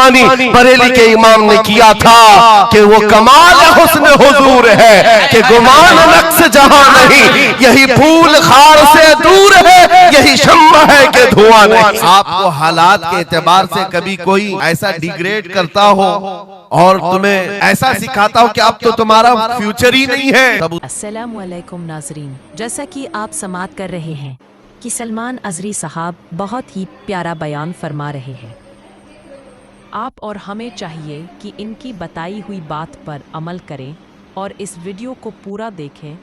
कुर्बानी बरेली के इमाम ने किया था कि वो कमाल हुस्न हुजूर है कि गुमान नक्श जहां नहीं, यही फूल खार से दूर है, यही शम्मा है कि धुआं नहीं। आपको हालात के एतबार से कभी कोई ऐसा डिग्रेड करता हो और तुम्हें ऐसा सिखाता हो कि अब तो तुम्हारा फ्यूचर ही नहीं है। अस्सलामु अलैकुम नाजरीन, जैसा कि आप समात कर रहे हैं कि सलमान अजरी साहब बहुत ही प्यारा बयान फरमा रहे हैं। आप और हमें चाहिए कि इनकी बताई हुई बात पर अमल करें और इस वीडियो को पूरा देखें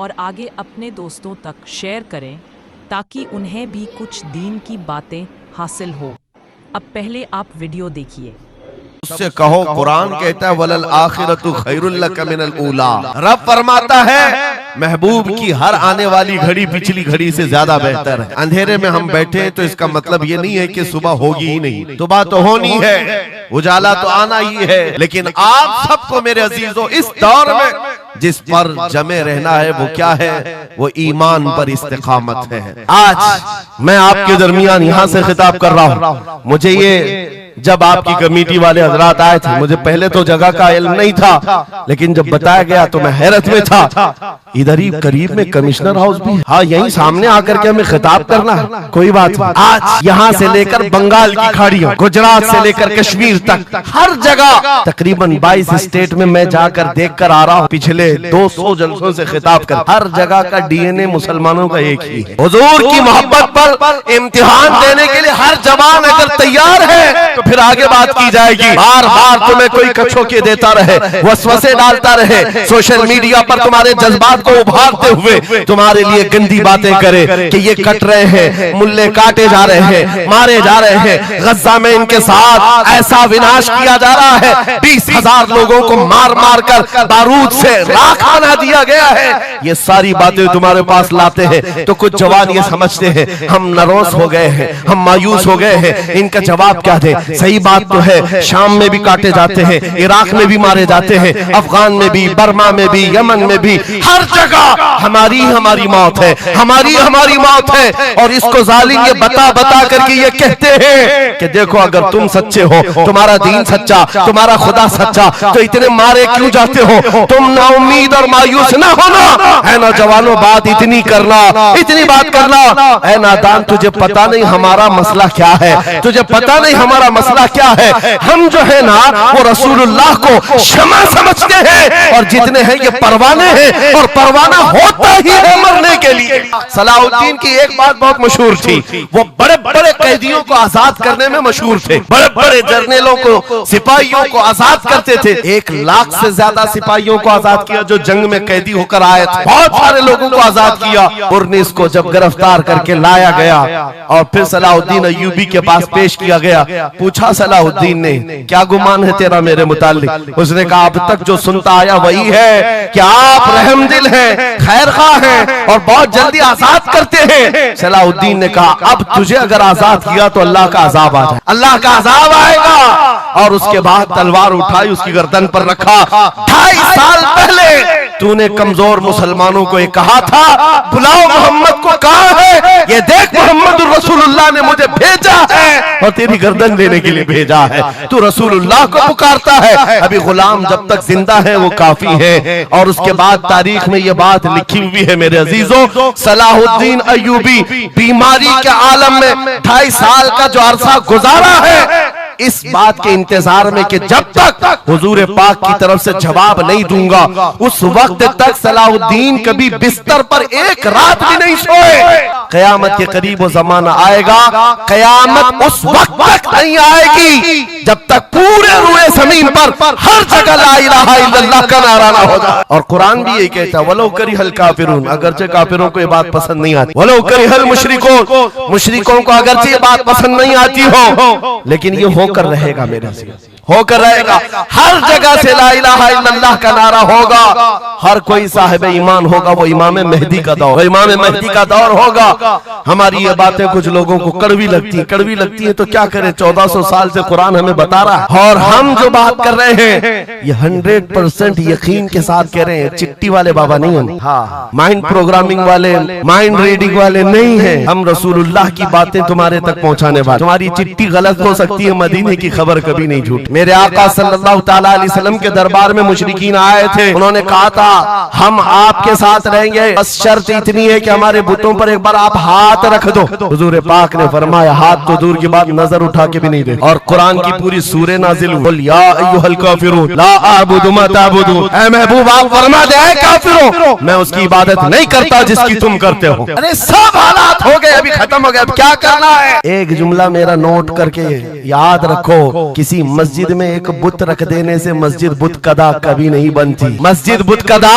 और आगे अपने दोस्तों तक शेयर करें ताकि उन्हें भी कुछ दीन की बातें हासिल हो। अब पहले आप वीडियो देखिए। उससे कहो, कुरान कहता है वलल आखिरतु खैरुल लक मिनल ऊला। रब फरमाता है महबूब की हर आने वाली घड़ी पिछली घड़ी से ज्यादा बेहतर है। अंधेरे में हम बैठे हैं तो इसका मतलब ये नहीं है कि सुबह होगी ही नहीं, सुबह तो होनी है, उजाला तो आना ही है। लेकिन आप सबको मेरे अजीजों इस दौर में जिस पर जमे रहना है वो क्या है? वो ईमान पर इस्तिकामत है। आज मैं आपके दरमियान यहाँ से खिताब कर रहा हूँ। मुझे ये जब आपकी कमेटी वाले हजरात आए थे, मुझे पहले तो जगह का इल्म नहीं था, लेकिन जब बताया गया तो मैं हैरत में था। इधर ही करीब में कमिश्नर हाउस भी, हाँ यहीं सामने आकर के हमें खिताब करना है, कोई बात नहीं। आज यहाँ से लेकर बंगाल की खाड़ियों, गुजरात से लेकर कश्मीर तक हर जगह तकरीबन 22 स्टेट में मैं जाकर देख कर आ रहा हूँ। पिछले 200 जलसों से खिताब कर, हर जगह का डीएनए मुसलमानों का एक ही है। हुजूर की मोहब्बत पर इम्तिहान देने के लिए हर जवान अगर तैयार है तो फिर आगे बात की जाएगी। बार बार तुम्हें कोई कछोके देता रहे, वसवसे डालता रहे, सोशल मीडिया पर तुम्हारे जज्बात को उभारते हुए तुम्हारे लिए गंदी बातें करे कि ये कट रहे हैं, मुल्ले काटे जा रहे हैं, मारे जा रहे हैं, गज्जा में इनके साथ ऐसा विनाश किया जा रहा है, 20,000 लोगों को मार मार कर बारूद से राख बना दिया गया है। ये सारी बातें तुम्हारे पास लाते हैं तो कुछ जवान ये समझते हैं हम नरोस हो गए हैं, हम मायूस हो गए हैं, इनका जवाब क्या दे। सही बात तो है, शाम में भी काटे जाते हैं, इराक में भी मारे जाते हैं, अफगान में भी, बर्मा में भी, यमन में भी, हर जगह हमारी मौत है, हमारी मौत है। और इसको जालिम ये बता बता करके ये कहते हैं कि देखो अगर तुम सच्चे हो, तुम्हारा दीन सच्चा, तुम्हारा खुदा सच्चा, तो इतने मारे क्यों जाते हो? तुम ना उम्मीद और मायूस ना होना है ना जवानों, बात इतनी करना, इतनी बात करना है नादान, तुझे पता नहीं हमारा मसला क्या है, तुझे पता नहीं हमारा मसला क्या है। हम जो है ना वो रसूलुल्लाह को शमा समझते हैं और जितने हैं ये परवाने हैं और परवाना होता ही है मरने के लिए। सलाहुद्दीन की एक बात बहुत मशहूर थी, वो बड़े बड़े कैदियों को आजाद करने में मशहूर थे, बड़े बड़े जर्नलों को, सिपाहियों को आजाद करते थे। 1 लाख से ज्यादा सिपाहियों को आजाद किया जो जंग में कैदी होकर आए थे, बहुत सारे लोगों को आजाद किया। उर्निस को जब गिरफ्तार करके लाया गया और फिर सलाहुद्दीन अय्यूबी के पास पेश किया गया, पूछा सलाहुद्दीन ने क्या गुमान है तेरा मेरे मुताल्लिक? उसने कहा अब तक जो सुनता आया वही है कि आप रहमदिल हैं, खैरख्वाह हैं और बहुत जल्दी आजाद करते हैं। सलाहुद्दीन ने कहा अब तुझे अगर आजाद किया तो अल्लाह का अजाब आ जाए, अल्लाह का अजाब आएगा। और उसके बाद तलवार उठाई, उसकी गर्दन पर रखा। 2.5 साल पहले तूने कमजोर मुसलमानों को ये कहा था बुलाओ मोहम्मद को, कहा है ये देख मोहम्मद रसूलुल्लाह ने मुझे भेजा है और तेरी गर्दन लेने के लिए भेजा है, तू रसूलुल्लाह को पुकारता है। अभी गुलाम जब तक जिंदा है वो काफी है। और उसके बाद तारीख में ये बात लिखी हुई है मेरे अजीजों, सलाहुद्दीन अय्यूबी बीमारी के आलम में 2.5 साल का जो अरसा गुजारा है, इस बात के इंतजार में कि जब तक हुजूर पाक की तरफ से जवाब नहीं दूंगा उस वक्त तक सलाहुद्दीन कभी बिस्तर पर एक रात भी नहीं सोए। कयामत के करीब वो जमाना आएगा, कयामत उस वक्त तक नहीं आएगी जब तक पूरे रुए जमीन पर हर जगह ला इलाहा इल्लल्लाह का नारा ना हो जाए। और कुरान भी यही कहता है वलो करिहल काफिरून, अगरचे काफिरों को ये बात पसंद नहीं आती, वलो करिहल मुशरिकून, मुशरिकों को अगरचे ये बात पसंद नहीं आती हो, लेकिन ये होकर रहेगा मेरे से, होकर रहेगा। हर जगह से ला इलाहा इल्लल्लाह का नारा होगा, हर कोई साहिब ईमान होगा, वो इमाम मेहदी का दौर, इमाम मेहदी का दौर होगा। हमारी ये बातें कुछ लोगों को कड़वी लगती है तो क्या करें, 1400 साल से कुरान हमें बता रहा है और हम जो बात कर रहे हैं ये 100% यकीन के साथ कह रहे हैं, चिट्ठी वाले बाबा नहीं हैं, हाँ माइंड प्रोग्रामिंग वाले, माइंड रीडिंग वाले नहीं हैं। हम रसूलुल्लाह की बातें तुम्हारे तक पहुंचाने वाले। तुम्हारी चिट्ठी गलत हो सकती है, मदीने की खबर कभी नहीं झूठ। मेरे आका सल्लल्लाहु तआला अलैहि वसल्लम के दरबार में मुशरिकीन आए थे, उन्होंने कहा था हम आपके साथ रहेंगे, बस शर्त इतनी है कि हमारे बुतों पर एक बार आप हाथ रख दो। हुजूर पाक ने फरमाया हाथ तो दूर की बात, नजर उठा के भी नहीं दे। और कुरान की पूरी सूरह नाजिल हुई, या अय्युहल काफिरून ला अअबुदु मा तअबुदून। ऐ महबूब आप फरमा दे ऐ काफिरों, मैं उसकी इबादत नहीं करता जिसकी तुम करते हो। अरे सब हालात हो गए, अभी खत्म हो गया, अब क्या करना है? एक जुमला मेरा नोट करके याद रखो, किसी मस्जिद में एक बुत रख देने से मस्जिद बुत कदा कभी नहीं बनती। मस्जिद बुत कदा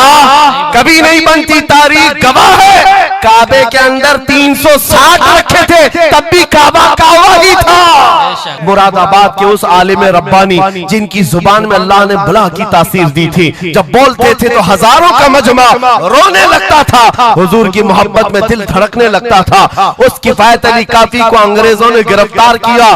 कभी नहीं बनती। तारीख गवाह है, काबे के अंदर 360 रखे थे, तब भी काबा काबा ही था। मुरादाबाद के उस आलिम रब्बानी जिनकी जुबान में अल्लाह ने भला की तासीर दी थी, जब बोलते थे तो हजारों का मजमा रोने लगता था, हुजूर की मोहब्बत में दिल धड़कने लगता था। उस किफायत अली काफी को अंग्रेजों ने गिरफ्तार किया,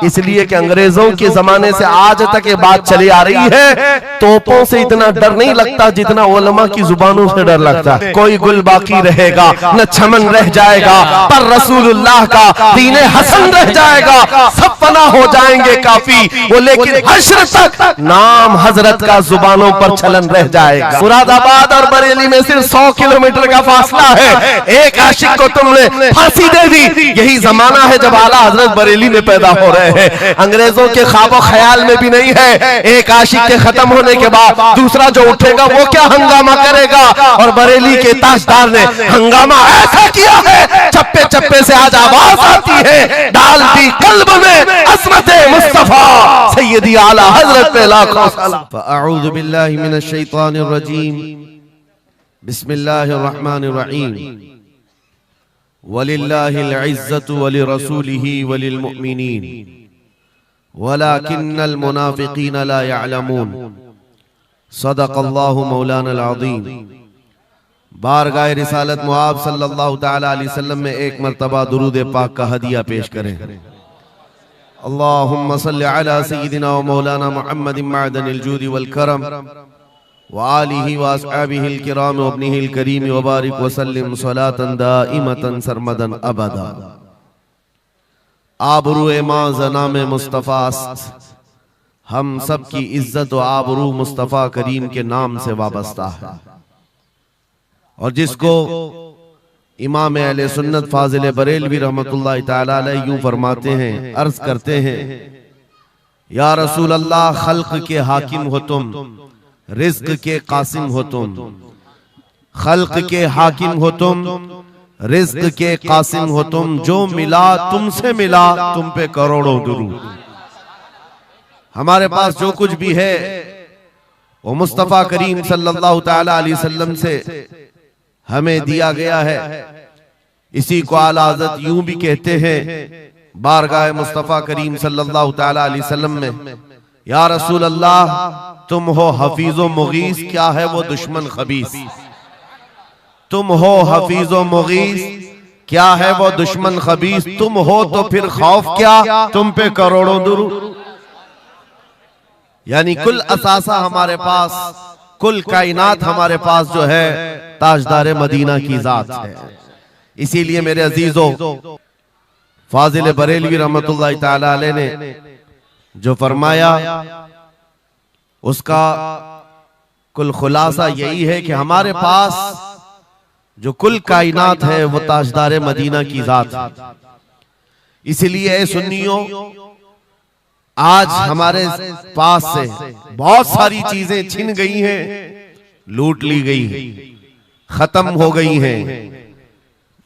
इसलिए कि अंग्रेजों के जमाने से आज तक ये बात चली आ रही है, तोपों से इतना डर नहीं लगता जितना उलमा की जुबानों से डर लगता है। कोई गुल बाकी रहेगा न चमन रह जाएगा, पर रसूलुल्लाह का दीने हसन रह जाएगा। सब फना हो जाएंगे काफी वो, लेकिन हश्र तक नाम हजरत का जुबानों पर चलन रह जाएगा। मुरादाबाद और बरेली में सिर्फ 100 किलोमीटर का फासला है, एक आशिक को तुमने फांसी दे दी। यही जमाना है जब आला हजरत बरेली में पैदा हो रहे हैं, अंग्रेजों के ख्वाबो ख्याल में भी नहीं है। एक आशिक के खत्म होने के बाद दूसरा जो उठेगा वो क्या हंगामा करेगा। और बरेली के ताजदार ने हंगामा ऐसा किया है, चप्पे चप्पे से आज आवाज आती है, डाल दी कल्ब में अज़मत मुस्तफा सैयदी आला हजरत पे लाखों सलाम। फअऊज़ु बिल्लाहि मिनश शैतानिर रजीम, बिस्मिल्लाहिर रहमानिर रहीम। वलिल्लाहिल इज़्ज़तु वलिरसूलिही वलिल मुअमिनीन वलाकिन्नल मुनाफिकीन ला यअलमून। सदक़ल्लाहु मौलाना अज़ीम। बारगाह रिसालत मुआब सल्लल्लाहु तआला अलैहि वसल्लम में एक मर्तबा दुरूद पाक का हदिया पेश करें। अल्लाहुम्मा सल्लि अला सय्यिदिना व मौलाना मुहम्मदिन मअदनिल जूदि वल करम व आलिहि व अस्हाबिहिल किराम व इब्निहिल करीम व बारिक व सल्लिम सलातन दाइमतन सरमदन अबदा। आबरूए मां ज़नाम मुस्तफ़ा, हम सब की इज्जत व आबरू मुस्तफ़ा करीम के नाम से वाबस्ता है। और जिसको इमाम अहले सुन्नत फाजिल बरेलवी रहमतुल्लाह तआला अलैह यूं फरमाते हैं, अर्ज करते हैं, या रसूल अल्लाह खल्क के हाकिम हो तुम, रिज्क के कासिम हो तुम। खल्क के हाकिम हो तुम, रिज्क के कासिम हो तुम। जो मिला तुमसे मिला, तुम पे करोड़ों दुरूद। हमारे पास जो कुछ भी है वो मुस्तफ़ा करीम सल्लल्लाहु तआला अलैहि वसल्लम से हमें दिया गया है। इसी को आला हज़रत यूं भी कहते हैं बारगाह मुस्तफ़ा करीम सल्लल्लाहु तआला अलैहि वसल्लम में, या रसूल अल्लाह तुम हो हफीज़ो मुगीस, क्या है वो दुश्मन खबीस। तुम हो हफीज़ो मुगीस, क्या है वो दुश्मन खबीस। तुम हो तो फिर खौफ क्या, तुम पे करोड़ों दुरूद। यानी कुल असासा हमारे पास, कुल कायनात हमारे पास जो है ताजदार मदीना की जात है। इसीलिए मेरे अजीजों, फाजिल बरेलवी रहमतुल्लाह तआला अलैह ने जो फरमाया उसका कुल खुलासा यही है कि हमारे पास जो कुल कायनात है वो ताजदार मदीना की जात है। इसलिए सुन्नियों, आज हमारे पास से बहुत सारी चीजें छिन गई हैं, लूट ली गई हैं, खत्म हो गई हैं,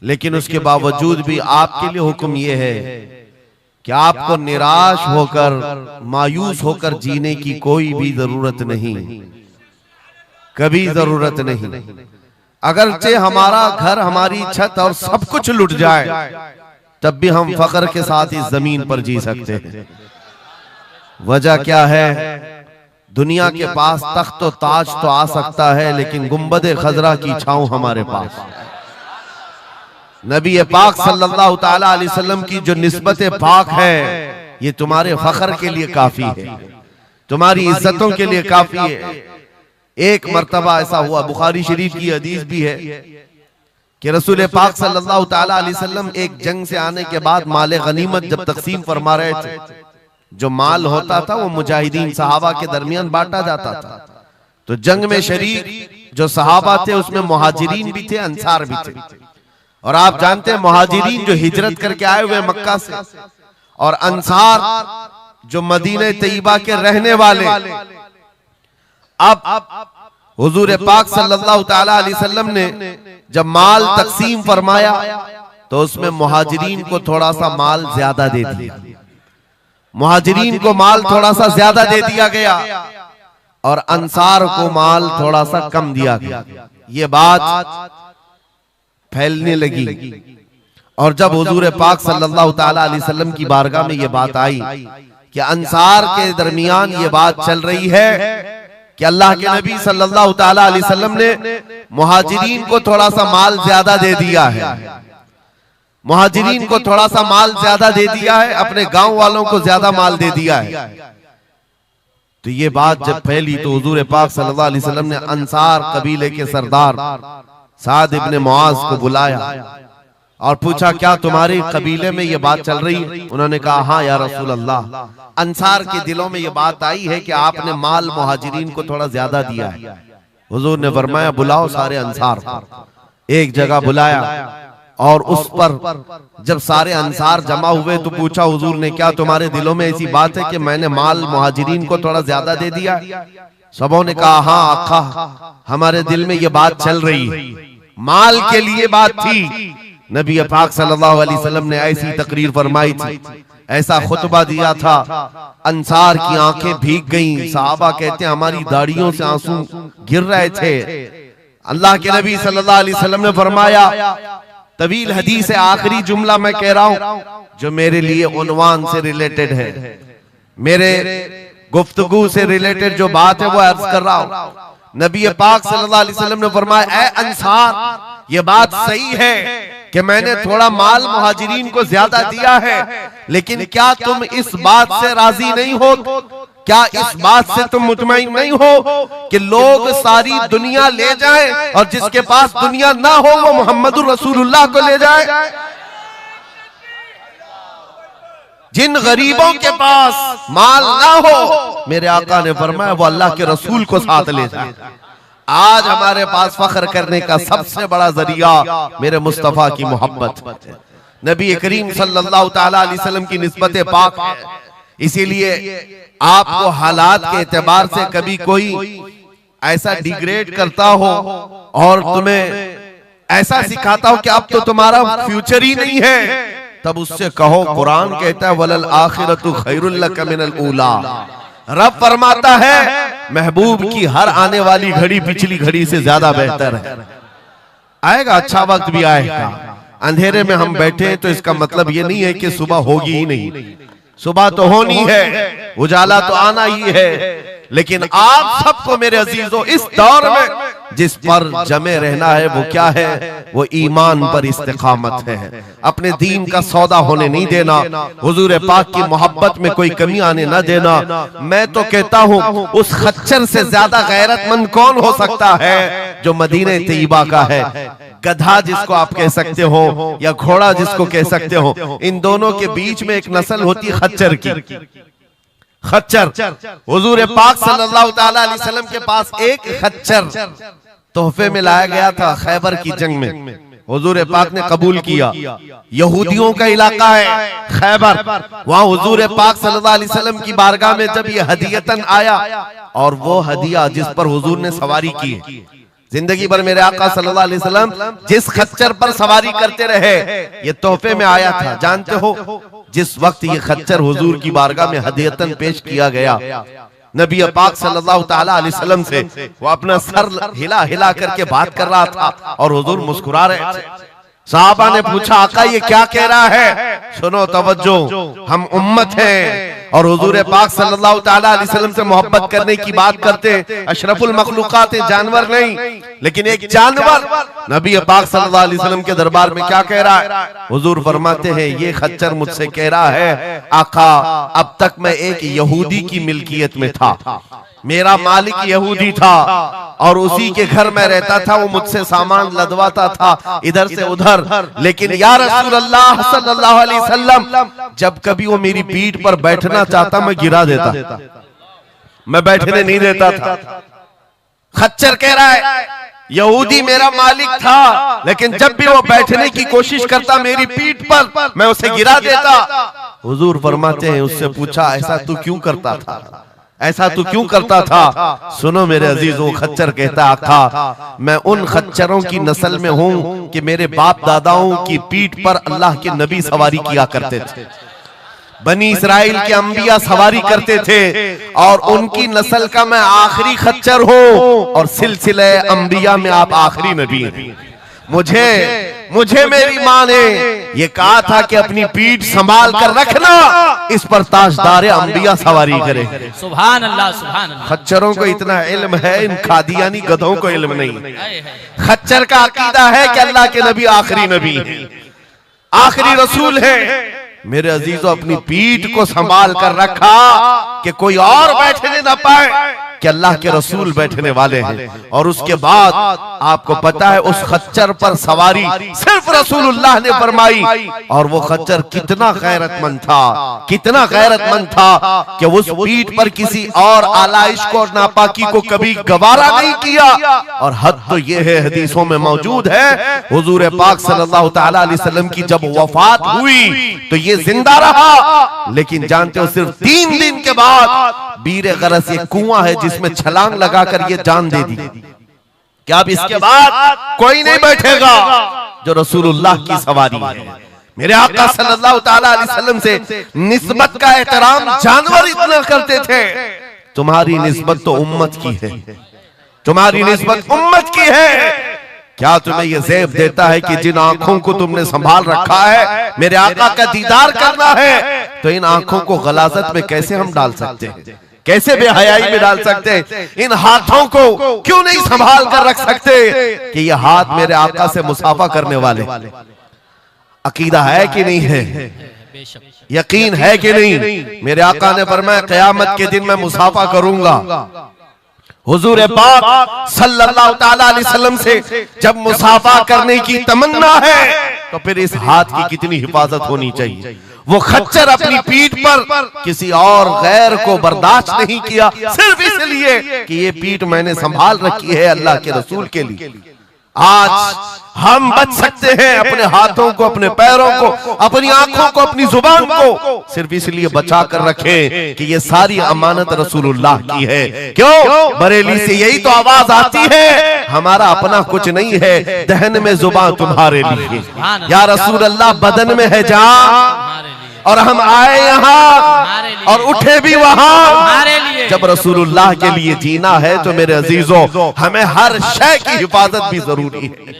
लेकिन उसके बावजूद भी आपके लिए हुक्म यह है कि आपको निराश होकर, मायूस होकर जीने की कोई भी जरूरत नहीं, कभी जरूरत नहीं। अगरचे हमारा घर, हमारी छत और सब कुछ लुट जाए, तब भी हम फख्र के साथ इस जमीन पर जी सकते हैं। वजह क्या है? दुनिया के पास तख्त और ताज तो आ सकता है, लेकिन गुंबद खजरा की छांव हमारे पास। नबी पाक सल्लल्लाहु तआला अलैहि वसल्लम की जो निस्बत पाक है, ये तुम्हारे फख्र के लिए काफी है। तुम्हारी इज्जतों के लिए काफी है। एक मर्तबा ऐसा हुआ, बुखारी शरीफ की हदीस भी है कि रसूल पाक सल्लल्लाहु ताला अलैहि वसल्लम एक जंग से आने के बाद माल गनीमत जब तकसीम फरमा रहे थे, जो माल होता था वो मुजाहिदीन सहाबा के दरमियान बांटा जाता था। तो जंग में शरीक जो सहाबा थे उसमें मुहाजिरीन भी थे, अंसार भी थे। और आप जानते हैं मुहाजिरीन जो हिजरत करके आए हुए मक्का से, और अंसार जो मदीने तैयबा के रहने वाले। अब हुजूर पाक सल्लल्लाहु ताला अलैहि वसल्लम ने जब माल तकसीम फरमाया तो उसमें मुहाजिरीन को थोड़ा सा माल ज्यादा दे दिया, मुहाजिरीन को माल थोड़ा सा ज्यादा दे दिया गया और अंसार को माल थोड़ा सा कम दिया गया। ये बात फैलने लगी और जब हुजूर पाक सल्लल्लाहु ताला अलैहि वसल्लम की बारगाह में ये बात आई कि अंसार के दरमियान ये बात चल रही है कि अल्लाह के नबी सल्लल्लाहु ताला अलैहि वसल्लम ने मुहाजिरीन को थोड़ा सा माल ज्यादा दे दिया है, मुहाजिरीन को थोड़ा सा माल ज्यादा दे दिया है, अपने गांव वालों को ज्यादा माल दे दिया है। तो ये बात जब फैली तो हुजूर पाक सल्लल्लाहु अलैहि वसल्लम ने अंसार कबीले के सरदार साद इब्ने मुआज को बुलाया और पूछा, क्या तुम्हारे कबीले में ये बात चल रही है? उन्होंने कहा, हाँ या रसूल अल्लाह, अंसार के दिलों में ये बात आई है कि आपने माल मुहाजिरीन को थोड़ा ज्यादा दिया है। हुजूर ने फरमाया, बुलाओ सारे अंसार को। एक जगह बुलाया और उस पर जब सारे अंसार जमा हुए तो पूछा हुजूर ने, क्या तुम्हारे दिलों में ऐसी बात है कि मैंने माल मुहाजिरीन को थोड़ा ज्यादा दे दिया? सबों ने कहा, हाँ आका, हमारे दिल में ये बात चल रही है। माल के लिए बात थी। नबी पाक सल्लल्लाहु अलैहि वसल्लम ने ऐसी तकरीर फरमाई थी, ऐसा खुतबा दिया था, अंसार की आंखें भीग गईं। सहाबा कहते हैं हमारी दाढ़ियों से आंसू गिर रहे थे। अल्लाह के नबी सल्लल्लाहु अलैहि वसल्लम ने फरमाया, तवील हदीस है, आखिरी जुमला मैं कह रहा हूं जो मेरे लिए उन्वान से रिलेटेड है, मेरे गुफ्तगू से रिलेटेड जो बात है वो अर्ज कर रहा हूं। नबी पाक सल्लल्लाहु अलैहि वसल्लम ने फरमाया, ऐ अंसार, ये बात सही है कि मैंने थोड़ा माल मुहाजिरीन को ज्यादा दिया है, लेकिन क्या तुम इस बात से राजी नहीं हो? क्या इस बात से तुम मुतमईन नहीं हो कि लोग सारी दुनिया ले जाएं और जिसके पास दुनिया ना हो वो मोहम्मदुर रसूलुल्लाह को ले जाए? जिन गरीबों के पास माल ना हो, मेरे आका ने फरमाया, वो अल्लाह के रसूल को साथ ले जाए। आज हमारे पास फख्र करने का सबसे बड़ा जरिया मेरे मुस्तफा की मोहब्बत, नबी करीम सल्लल्लाहु ताला अलैहि वसल्लम की निस्बत पाक है। इसीलिए आपको हालात के एतबार से कभी कोई ऐसा डिग्रेड करता हो और तुम्हें ऐसा सिखाता हो कि अब तो तुम्हारा फ्यूचर ही नहीं है, तब उससे कहो, कुरान कहता है वलल आखिरतु खैरुल लक मिनल ऊला। रब फरमाता है महबूब की हर आने वाली घड़ी पिछली घड़ी से ज्यादा बेहतर है। आएगा, अच्छा वक्त भी आएगा। अंधेरे में हम बैठे तो इसका मतलब ये नहीं है कि सुबह होगी ही नहीं, सुबह तो होनी है, उजाला तो आना ही है। लेकिन आप सबको मेरे अजीजों इस दौर में जिस पर जमे रहना है वो क्या है? वो ईमान पर इस्तिकामत है। अपने दीन का सौदा होने नहीं देना, हुजूर पाक की मोहब्बत में कोई कमी आने ना देना। मैं तो कहता हूँ उस खच्चर से ज्यादा गैरतमंद कौन हो सकता है जो मदीने तैयबा का है। गधा जिसको आप कह सकते हो या घोड़ा जिसको कह सकते हो, इन दोनों के बीच में एक नस्ल होती है खच्चर की। खच्चर, हुजूर पाक सल्लल्लाहु ताला अलैहि वसल्लम के पास एक खच्चर तोहफे में लाया गया था खैबर की जंग में। हुजूर पाक ने कबूल किया। यहूदियों का इलाका है खैबर, वहां हुजूर पाक सल्लल्लाहु अलैहि वसल्लम की बारगाह में जब ये हदियतन आया, और वो हदिया जिस पर हुजूर ने सवारी की, जिंदगी भर मेरे आका सल्लल्लाहु अलैहि वसल्लम जिस खच्चर पर सवारी करते रहे, ये तोहफे में आया था। जानते हो जिस वक्त ये खच्चर हुजूर की बारगाह में हदियतन पेश किया गया, नबी पाक सल्लल्लाहु ताला अलैहि वसल्लम से वो अपना सर हिला हिला करके बात कर रहा था और हुजूर मुस्कुरा रहे थे। सहाबा ने पूछा, आका ये क्या कह रहा है? सुनो तवज्जो, हम उम्मत हैं और हुजूर पाक सल्लल्लाहु ताला अलैहि वसल्लम से मोहब्बत करने की बात करते हैं। अशरफुल मखलूकात है, जानवर नहीं, लेकिन एक जानवर नबी पाक सल्लल्लाहु अलैहि वसल्लम के दरबार में क्या कह रहा है? हुजूर फरमाते हैं ये खच्चर मुझसे कह रहा है, आका अब तक मैं एक यहूदी की मिल्कियत में था, मेरा मालिक यहूदी था और उसी के घर में रहता था, वो मुझसे सामान लदवाता था इधर से उधर, लेकिन या रसूल अल्लाह सल्लल्लाहु अलैहि वसल्लम जब कभी वो मेरी पीठ पर बैठना चाहता मैं गिरा देता, मैं बैठने नहीं देता था। खच्चर कह रहा है यहूदी मेरा मालिक था, लेकिन जब भी वो बैठने की कोशिश करता मेरी पीठ पर मैं उसे गिरा देता। हुजूर फरमाते हैं उससे पूछा ऐसा तू क्यों करता था, ऐसा तू क्यों करता था? सुनो मेरे अजीजों, खच्चर कहता आका मैं उन खच्चरों की नस्ल में हूं कि मेरे बाप दादाओं की पीठ पर अल्लाह के नबी सवारी किया करते थे, बनी इस्राइल के अंबिया सवारी करते थे और उनकी नस्ल का मैं आखिरी खच्चर हूं और सिलसिले अंबिया में आप आखिरी नबी हैं। मुझे मेरी माँ ने ये कहा था कि अपनी पीठ संभाल कर रखना, इस पर ताजदार अंबिया सवारी करे। सुभान अल्लाह, सुभान अल्लाह। खच्चरों को इतना इल्म है, इन कादियानी गधों को इल्म नहीं। खच्चर का अकीदा है कि अल्लाह के नबी आखिरी नबी, आखिरी रसूल है। मेरे अजीजों अपनी पीठ को संभाल कर रखा कि कोई और बैठने ना पाए, कि अल्लाह के रसूल बैठने वाले हैं। और उसके बाद आपको पता है उस खच्चर पर सवारी सिर्फ रसूलुल्लाह ने फरमाई, और वो खच्चर कितना गैरतमंद था, कितना गैरतमंद था कि उस पीठ पर किसी और आलाइश को और नापाकी को कभी गवारा नहीं किया। और हद तो ये है, हदीसों में मौजूद है, हुजूर पाक सल्लल्लाहु ताला अलैहि वसल्लम की जब वफात हुई तो ये जिंदा रहा, लेकिन जानते हो सिर्फ 3 दिन के बाद बीर गरस एक कुआं है जिसमें छलांग लगाकर ये जान दे दी कि अब इसके बाद कोई नहीं बैठेगा जो रसूलुल्लाह की सवारी है। मेरे आका सल्लल्लाहु ताला अलैहि वसल्लम से निस्बत का एहतराम जानवर इतना करते थे, तुम्हारी निस्बत तो उम्मत की है, तुम्हारी निस्बत उम्मत की है। क्या तुम्हें यह ज़ेब देता है कि जिन आंखों को तुमने संभाल रखा है मेरे आका का दीदार करना है, तो इन आंखों को गलाजत में कैसे हम डाल सकते हैं, कैसे बेहयाई में डाल सकते हैं? इन हाथों को क्यों नहीं संभाल कर रख सकते कि ये हाथ मेरे आका से मुसाफा करने वाले? अकीदा है कि नहीं है, यकीन है कि नहीं? मेरे आका ने फरमाया क़यामत के दिन मैं मुसाफा करूंगा। हुजूर पाक सल्लल्लाहु ताला अलैहि वसल्लम से जब मुसाफा करने की तमन्ना है तो फिर इस हाथ की कितनी हिफाजत होनी चाहिए। वो खच्चर अपनी पीठ पर किसी और गैर को बर्दाश्त नहीं किया, सिर्फ इसलिए कि ये पीठ मैंने संभाल रखी है अल्लाह के रसूल के लिए। आज हम बच सकते हैं अपने हाथों को, अपने पैरों को, अपनी आंखों को, अपनी जुबान को सिर्फ इसलिए बचा कर रखें कि ये सारी अमानत रसूलुल्लाह की है। क्यों? बरेली से यही तो आवाज आती है, हमारा अपना कुछ नहीं है, दहन में जुबान तुम्हारे लिए। या रसूल अल्लाह बदन में है जान, और हम आए यहाँ और उठे भी वहां। जब रसूलुल्लाह के लिए जीना है तो मेरे अजीजों हमें हर शय की हिफाजत भी जरूरी है।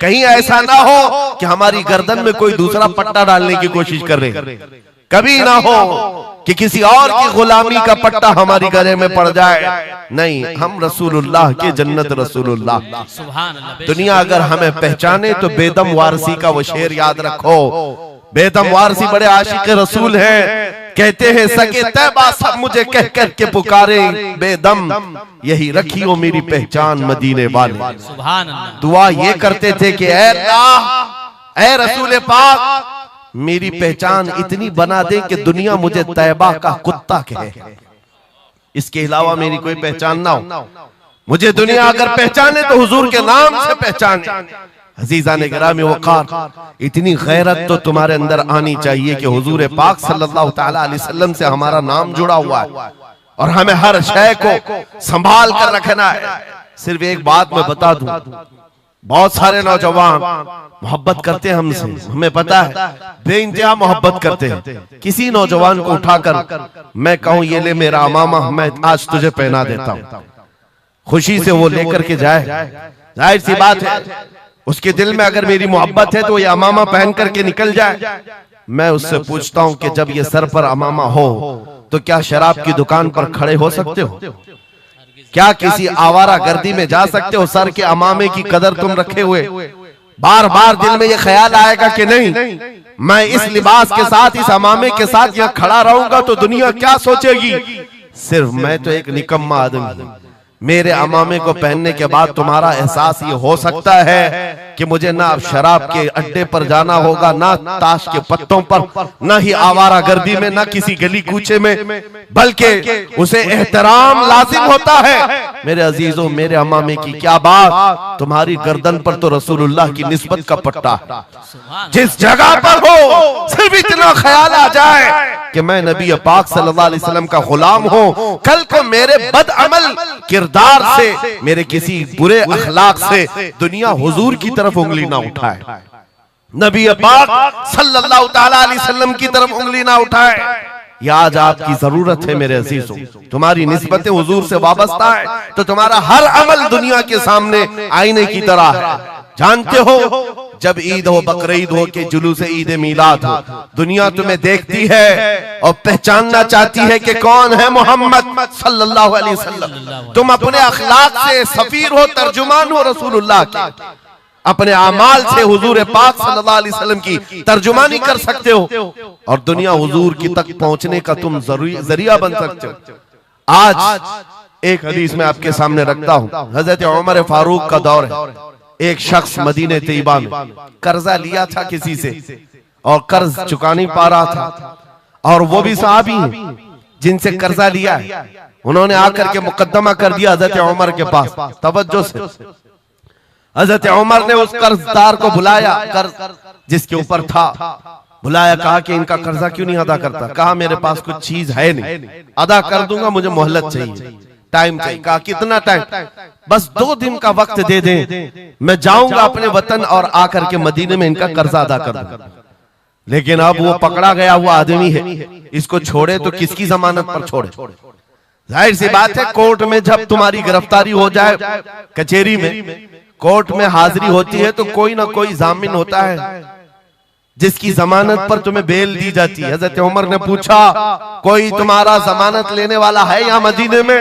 कहीं ऐसा ना हो कि हमारी गर्दन में कोई दूसरा पट्टा डालने की कोशिश कर रहे, कभी ना हो कि किसी और की गुलामी का पट्टा हमारी गले में पड़ जाए। नहीं, हम रसूलुल्लाह के जन्नत रसूलुल्लाह। दुनिया अगर हमें पहचाने तो बेदम वारसी का वो शेर याद रखो। बेदम वारसी बड़े आशिक रसूल हैं, कहते हैं सके तैबा सब मुझे कह कर के पुकारे, बेदम यही रखियो मेरी पहचान मदीने वाले। दुआ ये करते थे कि ऐ अल्लाह, ऐ रसूल पाक मेरी पहचान इतनी बना दे कि दुनिया मुझे तैबा का कुत्ता कहे, इसके अलावा मेरी कोई पहचान ना हो। मुझे दुनिया अगर पहचाने तो हुजूर के नाम से पहचाने। अजीज़ान गिरामी वक़ार, इतनी गैरत तो तुम्हारे अंदर आनी चाहिए कि हुजूर पाक सल्लल्लाहु ताला अलैहि वसल्लम से हमारा नाम जुड़ा हुआ है और हमें हर शय को संभाल कर रखना है। सिर्फ एक बात मैं बता दूं, बहुत सारे नौजवान मोहब्बत करते हैं हमसे, हमें पता है, बेइंतहा मोहब्बत करते हैं। किसी नौजवान को उठाकर मैं कहूं ये ले मेरा अमामा, मैं आज तुझे पहना देता हूं, खुशी से वो लेकर के जाए, जाहिर सी बात है उसके दिल में अगर मेरी मोहब्बत है तो ये अमामा पहन करके निकल जाए। मैं उससे पूछता हूं कि जब ये सर पर अमामा हो तो क्या शराब की दुकान पर खड़े हो सकते हो? क्या किसी आवारा गर्दी में जा सकते हो सर के अमामे की कदर तुम रखे हुए? बार बार दिल में ये ख्याल आएगा कि नहीं, मैं इस लिबास के साथ, इस अमामे के साथ यहाँ खड़ा रहूंगा तो दुनिया क्या सोचेगी? सिर्फ मैं तो एक निकम्मा आदमी हूं। मेरे अमामे को पहनने के बाद तुम्हारा एहसास ये हो सकता है कि मुझे ना शराब के अड्डे पर जाना होगा, ना ताश के पत्तों पर, ना ही आवारा गर्दी में, ना किसी गली कूचे में, बल्कि उसे एहतराम लाजिम होता है। मेरे अजीजों, मेरे अमामे की क्या बात, तुम्हारी गर्दन पर तो रसूलुल्लाह की निस्बत का पट्टा है। जिस जगह पर हो सिर्फ इतना ख्याल आ जाए कि मैं नबी पाक सल्लल्लाहु अलैहि वसल्लम का गुलाम हूं, कल को मेरे बदअमल किरदार से, मेरे किसी बुरे अखलाक से दुनिया हुजूर की तरफ उंगली ना उठाए, नबी पाक सल्लल्लाहु ताला अलैहि वसल्लम की तरफ उंगली ना उठाए। यह आज आपकी जरूरत है मेरे अजीजों। तुम्हारी निस्बतें हुजूर से वाबस्ता है तो तुम्हारा हर अमल दुनिया के सामने आईने की तरह है। जानते हो, जब ईद हो, बकरीद हो के जुलूस ईद मिलाद हो, दुनिया तुम्हें देखती है और पहचानना चाहती है कि कौन है मोहम्मद सल्लल्लाहु अलैहि वसल्लम। तुम अपने अखलाक से सफीर हो, तर्जुमान हो रसूलुल्लाह के, अपने आमाल से हुजूर पाक सल्लल्लाहु अलैहि वसल्लम की तर्जुमानी कर सकते हो और दुनिया हुजूर की तक पहुंचने का तुम जरिया बन सकते हो। आज एक हदीस में आपके सामने रखता हूं। हजरत उमर फारूक का दौर है। एक शख्स मदीने तैयबा में कर्जा लिया था किसी से और कर्ज चुका नहीं पा रहा था, और वो भी सहाबी हैं जिनसे कर्जा लिया है। उन्होंने आकर के मुकद्दमा कर दिया हजरत उमर के पास। तवज्जो से, हजरत उमर ने उस कर्जदार को बुलाया, कर्ज जिसके ऊपर था, बुलाया, कहा कि इनका कर्जा क्यों नहीं अदा करता? कहा मेरे पास कुछ चीज है नहीं, अदा कर दूंगा, मुझे मोहलत चाहिए, टाइम चाहिए। कहा कितना टाइम? बस 2 दिन का वक्त दे दें, मैं जाऊंगा अपने वतन और आकर के मदीने में इनका कर्जा अदा कर दूंगा। लेकिन अब वो पकड़ा गया हुआ आदमी है, इसको छोड़े तो किसकी जमानत पर छोड़े? जाहिर सी बात है, कोर्ट में जब तुम्हारी गिरफ्तारी हो जाए, कचहरी में, कोर्ट में हाजिरी होती है तो कोई ना कोई जामिन होता है जिसकी जमानत पर तुम्हें बेल दी जाती है। हजरत उमर ने पूछा, कोई तुम्हारा जमानत लेने वाला है यहाँ मदीने में?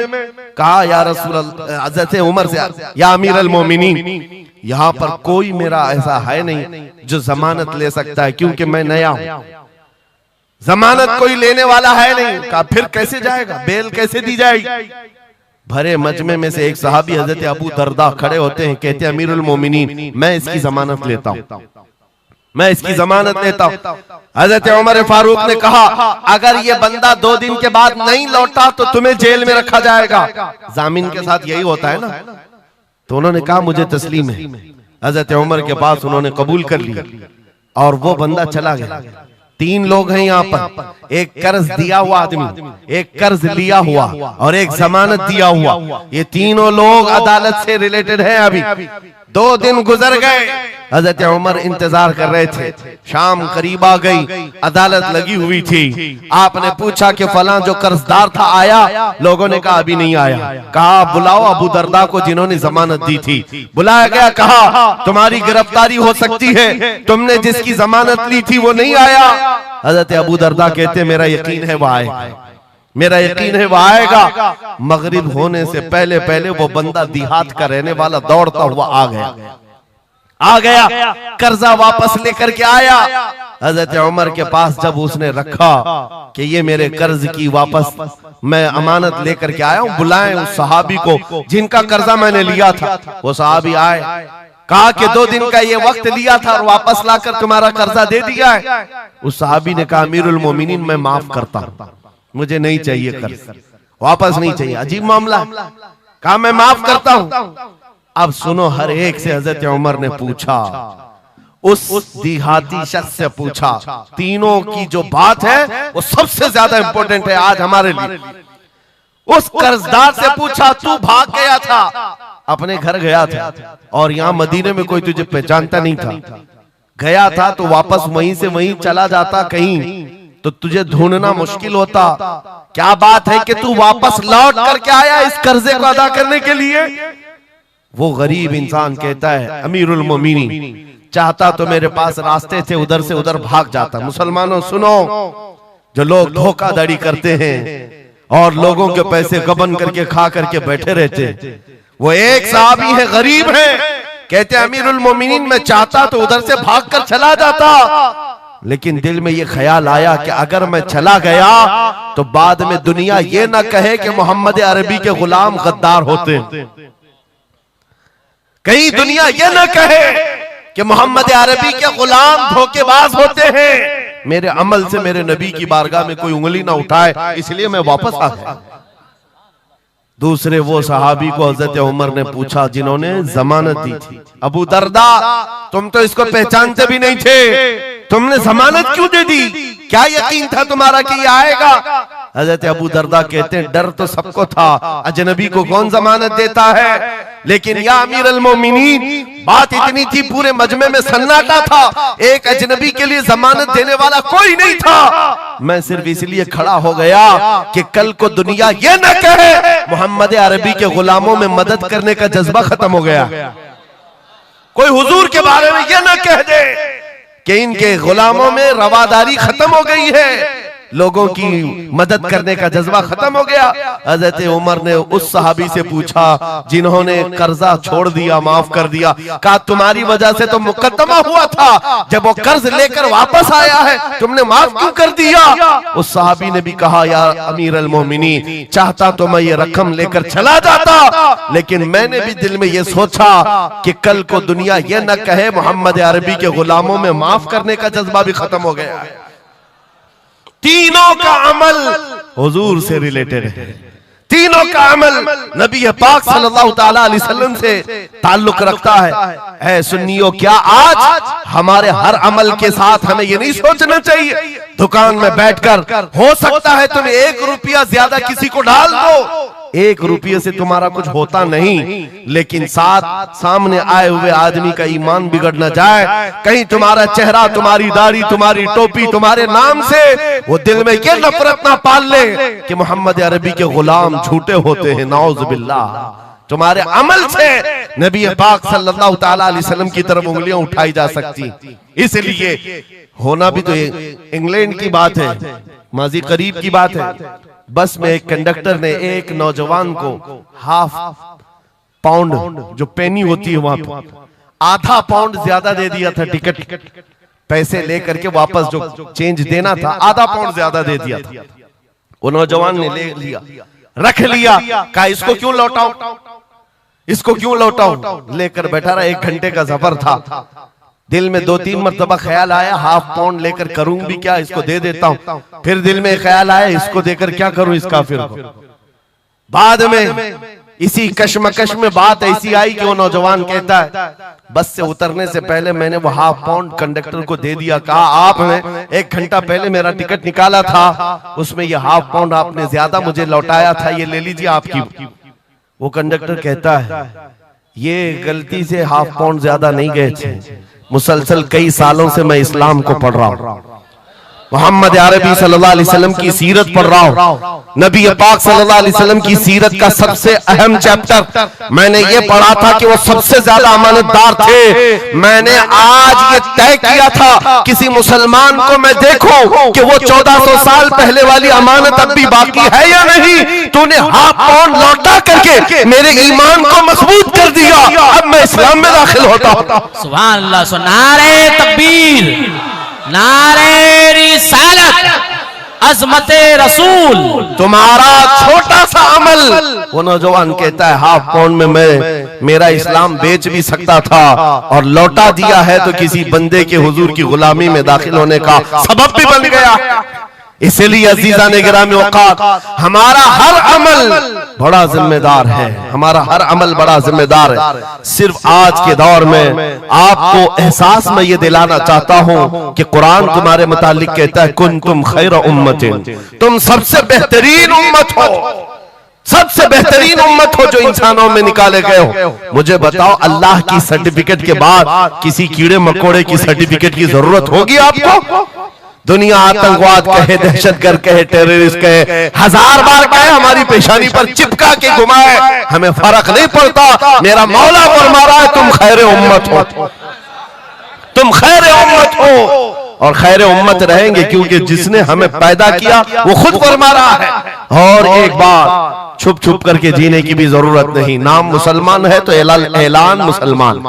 कहा या रसूल अल्लाह, हजरत उमर से, या अमीर अल मोमिनीन, यहाँ पर कोई मेरा ऐसा है नहीं जो जमानत ले सकता है, क्योंकि मैं नया हूं, जमानत कोई लेने वाला है नहीं। कहा फिर कैसे जाएगा, बेल कैसे दी जाएगी? भरे मजमे में से एक सहाबी हजरत अबू दरदा खड़े होते हैं, कहते हैं अमीरुल मोमिनीन, मैं इसकी जमानत लेता हूं, मैं इसकी जमानत लेता हूं। हजरत उमर फारूक ने कहा, अगर ये बंदा 2 दिन के बाद नहीं लौटा तो तुम्हें जेल में रखा जाएगा। जामिन के साथ यही होता है ना। तो उन्होंने कहा मुझे तस्लीम है। हजरत उमर के पास उन्होंने कबूल कर लिया और वो बंदा चला गया। 3 लोग हैं यहाँ पर, एक कर्ज दिया हुआ आदमी, एक कर्ज लिया हुआ और एक जमानत दिया हुआ। ये तीनों लोग अदालत से रिलेटेड हैं। अभी 2 दिन गुजर गए, हजरत उमर इंतजार कर रहे थे। शाम करीब आ गई, अदालत लगी हुई थी। आपने पूछा कि फलां जो कर्जदार था आया? लोगों ने कहा अभी नहीं आया। कहा बुलाओ अबू दरदा को जिन्होंने जमानत दी थी। बुलाया गया, कहा तुम्हारी गिरफ्तारी हो सकती है, तुमने जिसकी जमानत ली थी वो नहीं आया। हजरत अबू दरदा कहते मेरा यकीन है वह आएगा, मेरा यकीन है वह आएगा। मगरिब होने से पहले पहले वो बंदा देहात का रहने वाला दौड़ता हुआ आ गया, कर्जा वापस लेकर के आया। हजरत उमर के पास जब उसने रखा कि ये मेरे कर्ज की वापस मैं अमानत लेकर के आया हूं, बुलाएं उस सहाबी को जिनका कर्जा मैंने लिया था। वो सहाबी आए, कहा कि 2 दिन का ये वक्त लिया था और वापस लाकर तुम्हारा कर्जा दे दिया है। उस सहाबी ने कहा अमीरुल मोमिनीन, मैं माफ करता हूं, मुझे नहीं चाहिए कर्ज, वापस नहीं चाहिए। अजीब मामला। कहा मैं माफ करता हूं। अब सुनो, हर एक से हजरत उमर ने पूछा, उस देहाती शख्स से पूछा। तीनों की जो बात है वो सबसे ज्यादा इंपॉर्टेंट है आज हमारे लिए। उस कर्जदार से पूछा, तू भाग गया था, अपने घर गया था और यहाँ मदीने में कोई तुझे पहचानता नहीं था, गया था तो वापस वहीं से वहीं चला जाता कहीं तो तुझे ढूंढना मुश्किल होता। क्या बात है कि तू वापस लौट करके आया इस कर्जे को अदा करने के लिए? वो गरीब इंसान कहता है अमीरुल मोमिनीन, चाहता तो मेरे पास रास्ते थे, उधर से उधर भाग जाता। मुसलमानों सुनो, जो लोग धोखाधड़ी करते हैं और लोगों के पैसे गबन करके खा करके बैठे रहते हैं। वो एक साहबी है, गरीब है, कहते अमीरुल मोमिनीन मैं चाहता तो उधर से भागकर चला जाता, लेकिन दिल में ये ख्याल आया कि अगर मैं चला गया तो बाद में दुनिया ये ना कहे कि मोहम्मद अरबी के गुलाम गद्दार होते हैं। कहीं दुनिया ये ना कहे कि मोहम्मद अरबी के गुलाम धोखेबाज होते हैं। मेरे अमल से मेरे नबी की बारगाह में कोई उंगली ना उठाए, इसलिए मैं वापस आ गया। दूसरे वो सहाबी को हजरत उमर ने पूछा जिन्होंने जमानत दी थी, अबू दरदा तुम तो इसको पहचानते भी नहीं थे, तुमने जमानत क्यों दे दी? क्या यकीन था तुम्हारा कि ये आएगा? हजरत अबू दरदा कहते हैं डर तो सबको था, अजनबी को कौन जमानत देता है, लेकिन या अमीरुल मोमिनीन बात इतनी थी पूरे मजमे में सन्नाटा था, एक अजनबी के लिए जमानत देने वाला कोई नहीं था। मैं सिर्फ इसलिए खड़ा हो गया कि कल को दुनिया ये न कहे मोहम्मद अरबी के गुलामों में मदद करने का जज्बा खत्म हो गया। कोई हुजूर के बारे में ये न कह दे कि इनके गुलामों में रवादारी खत्म हो गई है, लोगों की मदद करने का जज्बा खत्म हो गया। हजरत उमर ने उस सहाबी से पूछा जिन्होंने कर्जा छोड़ दिया, माफ कर दिया, कहा तुम्हारी वजह से तो मुकदमा हुआ था, जब वो कर्ज लेकर वापस आया है तुमने माफ क्यों कर दिया? उस सहाबी ने भी कहा या अमीरुल मोमिनीन चाहता तो मैं ये रकम लेकर चला जाता, लेकिन मैंने भी दिल में ये सोचा कि कल को दुनिया ये न कहे मोहम्मद अरबी के गुलामों में माफ करने का जज्बा भी खत्म हो गया है। तीनों का अमल हुजूर से रिलेटेड है, तीनों का अमल नबी पाक सल्लल्लाहु ताला अलैहि वसल्लम से ताल्लुक रखता है। ऐ सुन्नियों, क्या आज हमारे हर अमल के साथ हमें ये नहीं सोचना चाहिए दुकान में बैठकर हो सकता है तुम 1 रुपया ज्यादा किसी को डाल दो, 1 रुपये से तुम्हारा कुछ होता नहीं, लेकिन साथ सामने आए हुए आदमी का ईमान बिगड़ न जाए, कहीं तुम्हारा चेहरा, तुम्हारी दाढ़ी, तुम्हारी टोपी, तुम्हारे नाम से वो दिल में ये नफरत ना पाल ले कि मोहम्मद अरबी के गुलाम झूठे होते हैं। नाउज़ बिल्लाह, तुम्हारे अमल से नबी पाक सल्लल्लाहु ताला अलैहि वसल्लम की तरफ उंगलियां उठाई जा सकती। इसलिए होना भी तो इंग्लैंड की बात है, माजी करीब की बात है, बस में एक कंडक्टर ने एक नौजवान को ½ पाउंड जो पेनी होती है वहां पर ½ पाउंड ज्यादा दे दिया था, टिकट पैसे लेकर के वापस जो चेंज देना था ½ पाउंड ज्यादा दे दिया था। वो नौजवान ने ले लिया, रख लिया, कहा इसको क्यों लौटाऊं, इसको क्यों लौटाऊं, लेकर बैठा रहा। 1 घंटे का सफर था, दिल में 2-3 मरतबा ख्याल आया ½ पाउंड लेकर करूं भी क्या, इसको दे देता हूं। फिर दिल में ख्याल आया इसको देकर क्या करूं इस काफिर को। बाद में इसी कश्मकश में बात ऐसी आई कि वो नौजवान कहता है बस से उतरने से पहले मैंने वो ½ पाउंड कंडक्टर को दे दिया, कहा आपने 1 घंटा पहले मेरा टिकट निकाला था, उसमें ये ½ पाउंड आपने ज्यादा मुझे लौटाया था, ये ले लीजिए आपकी। वो कंडक्टर कहता है ये गलती से ½ पाउंड ज्यादा नहीं गए थे, मुसलसल कई सालों से मैं इस्लाम को पढ़ रहा हूं, मोहम्मद अरबी सल्लल्लाहु अलैहि वसल्लम की सीरत पढ़ रहा हूं, नबी पाक सल्लल्लाहु अलैहि वसल्लम की सीरत का सबसे अहम चैप्टर मैंने ये पढ़ा था कि वो सबसे ज्यादा अमानतदार थे। मैंने आज ये तय किया था किसी मुसलमान को मैं देखूं कि वो 1400 साल पहले वाली अमानत अब भी बाकी है या नहीं, तूने ½ पाउंड लौटा करके मेरे ईमान को मजबूत कर दिया, अब मैं इस्लाम में दाखिल होता हूं। सुभान अल्लाह, नारे तकबीर, नारे रिसालत, अज़मते रसूल। तुम्हारा छोटा सा अमल, वो नौजवान कहता है ½ पाउंड में मैं मेरा इस्लाम बेच भी सकता था और लौटा दिया है तो किसी बंदे के हुजूर की गुलामी में दाखिल होने का सबब भी बन गया। इसलिए अजीजा ने गिरामी औकात, हमारा हर अमल बड़ा जिम्मेदार है, हमारा हर अमल बड़ा जिम्मेदार है। सिर्फ आज के दौर में आपको एहसास में ये दिलाना चाहता हूं कि कुरान तुम्हारे मुतालिक कहता है कुंतुम खैर उम्मतिन, तुम सबसे बेहतरीन उम्मत हो, सबसे बेहतरीन उम्मत हो जो इंसानों में निकाले गए हो। मुझे बताओ अल्लाह की सर्टिफिकेट के बाद किसी कीड़े मकोड़े की सर्टिफिकेट की जरूरत होगी आपको? दुनिया आतंकवाद कहे, दहशतगर्द कहे, टेररिस्ट कहे, 1000 बार कहे, हमारी पेशानी पर चिपका के घुमाए, हमें फर्क नहीं पड़ता। मेरा मौला फरमा रहा है तुम खैर उम्मत हो, तुम खैर उम्मत हो। और खैर उम्मत रहेंगे, क्योंकि जिसने हमें पैदा किया वो खुद फरमा रहा है। और एक बात, छुप छुप करके जीने की भी जरूरत नहीं। नाम मुसलमान है तो ऐलान मुसलमान।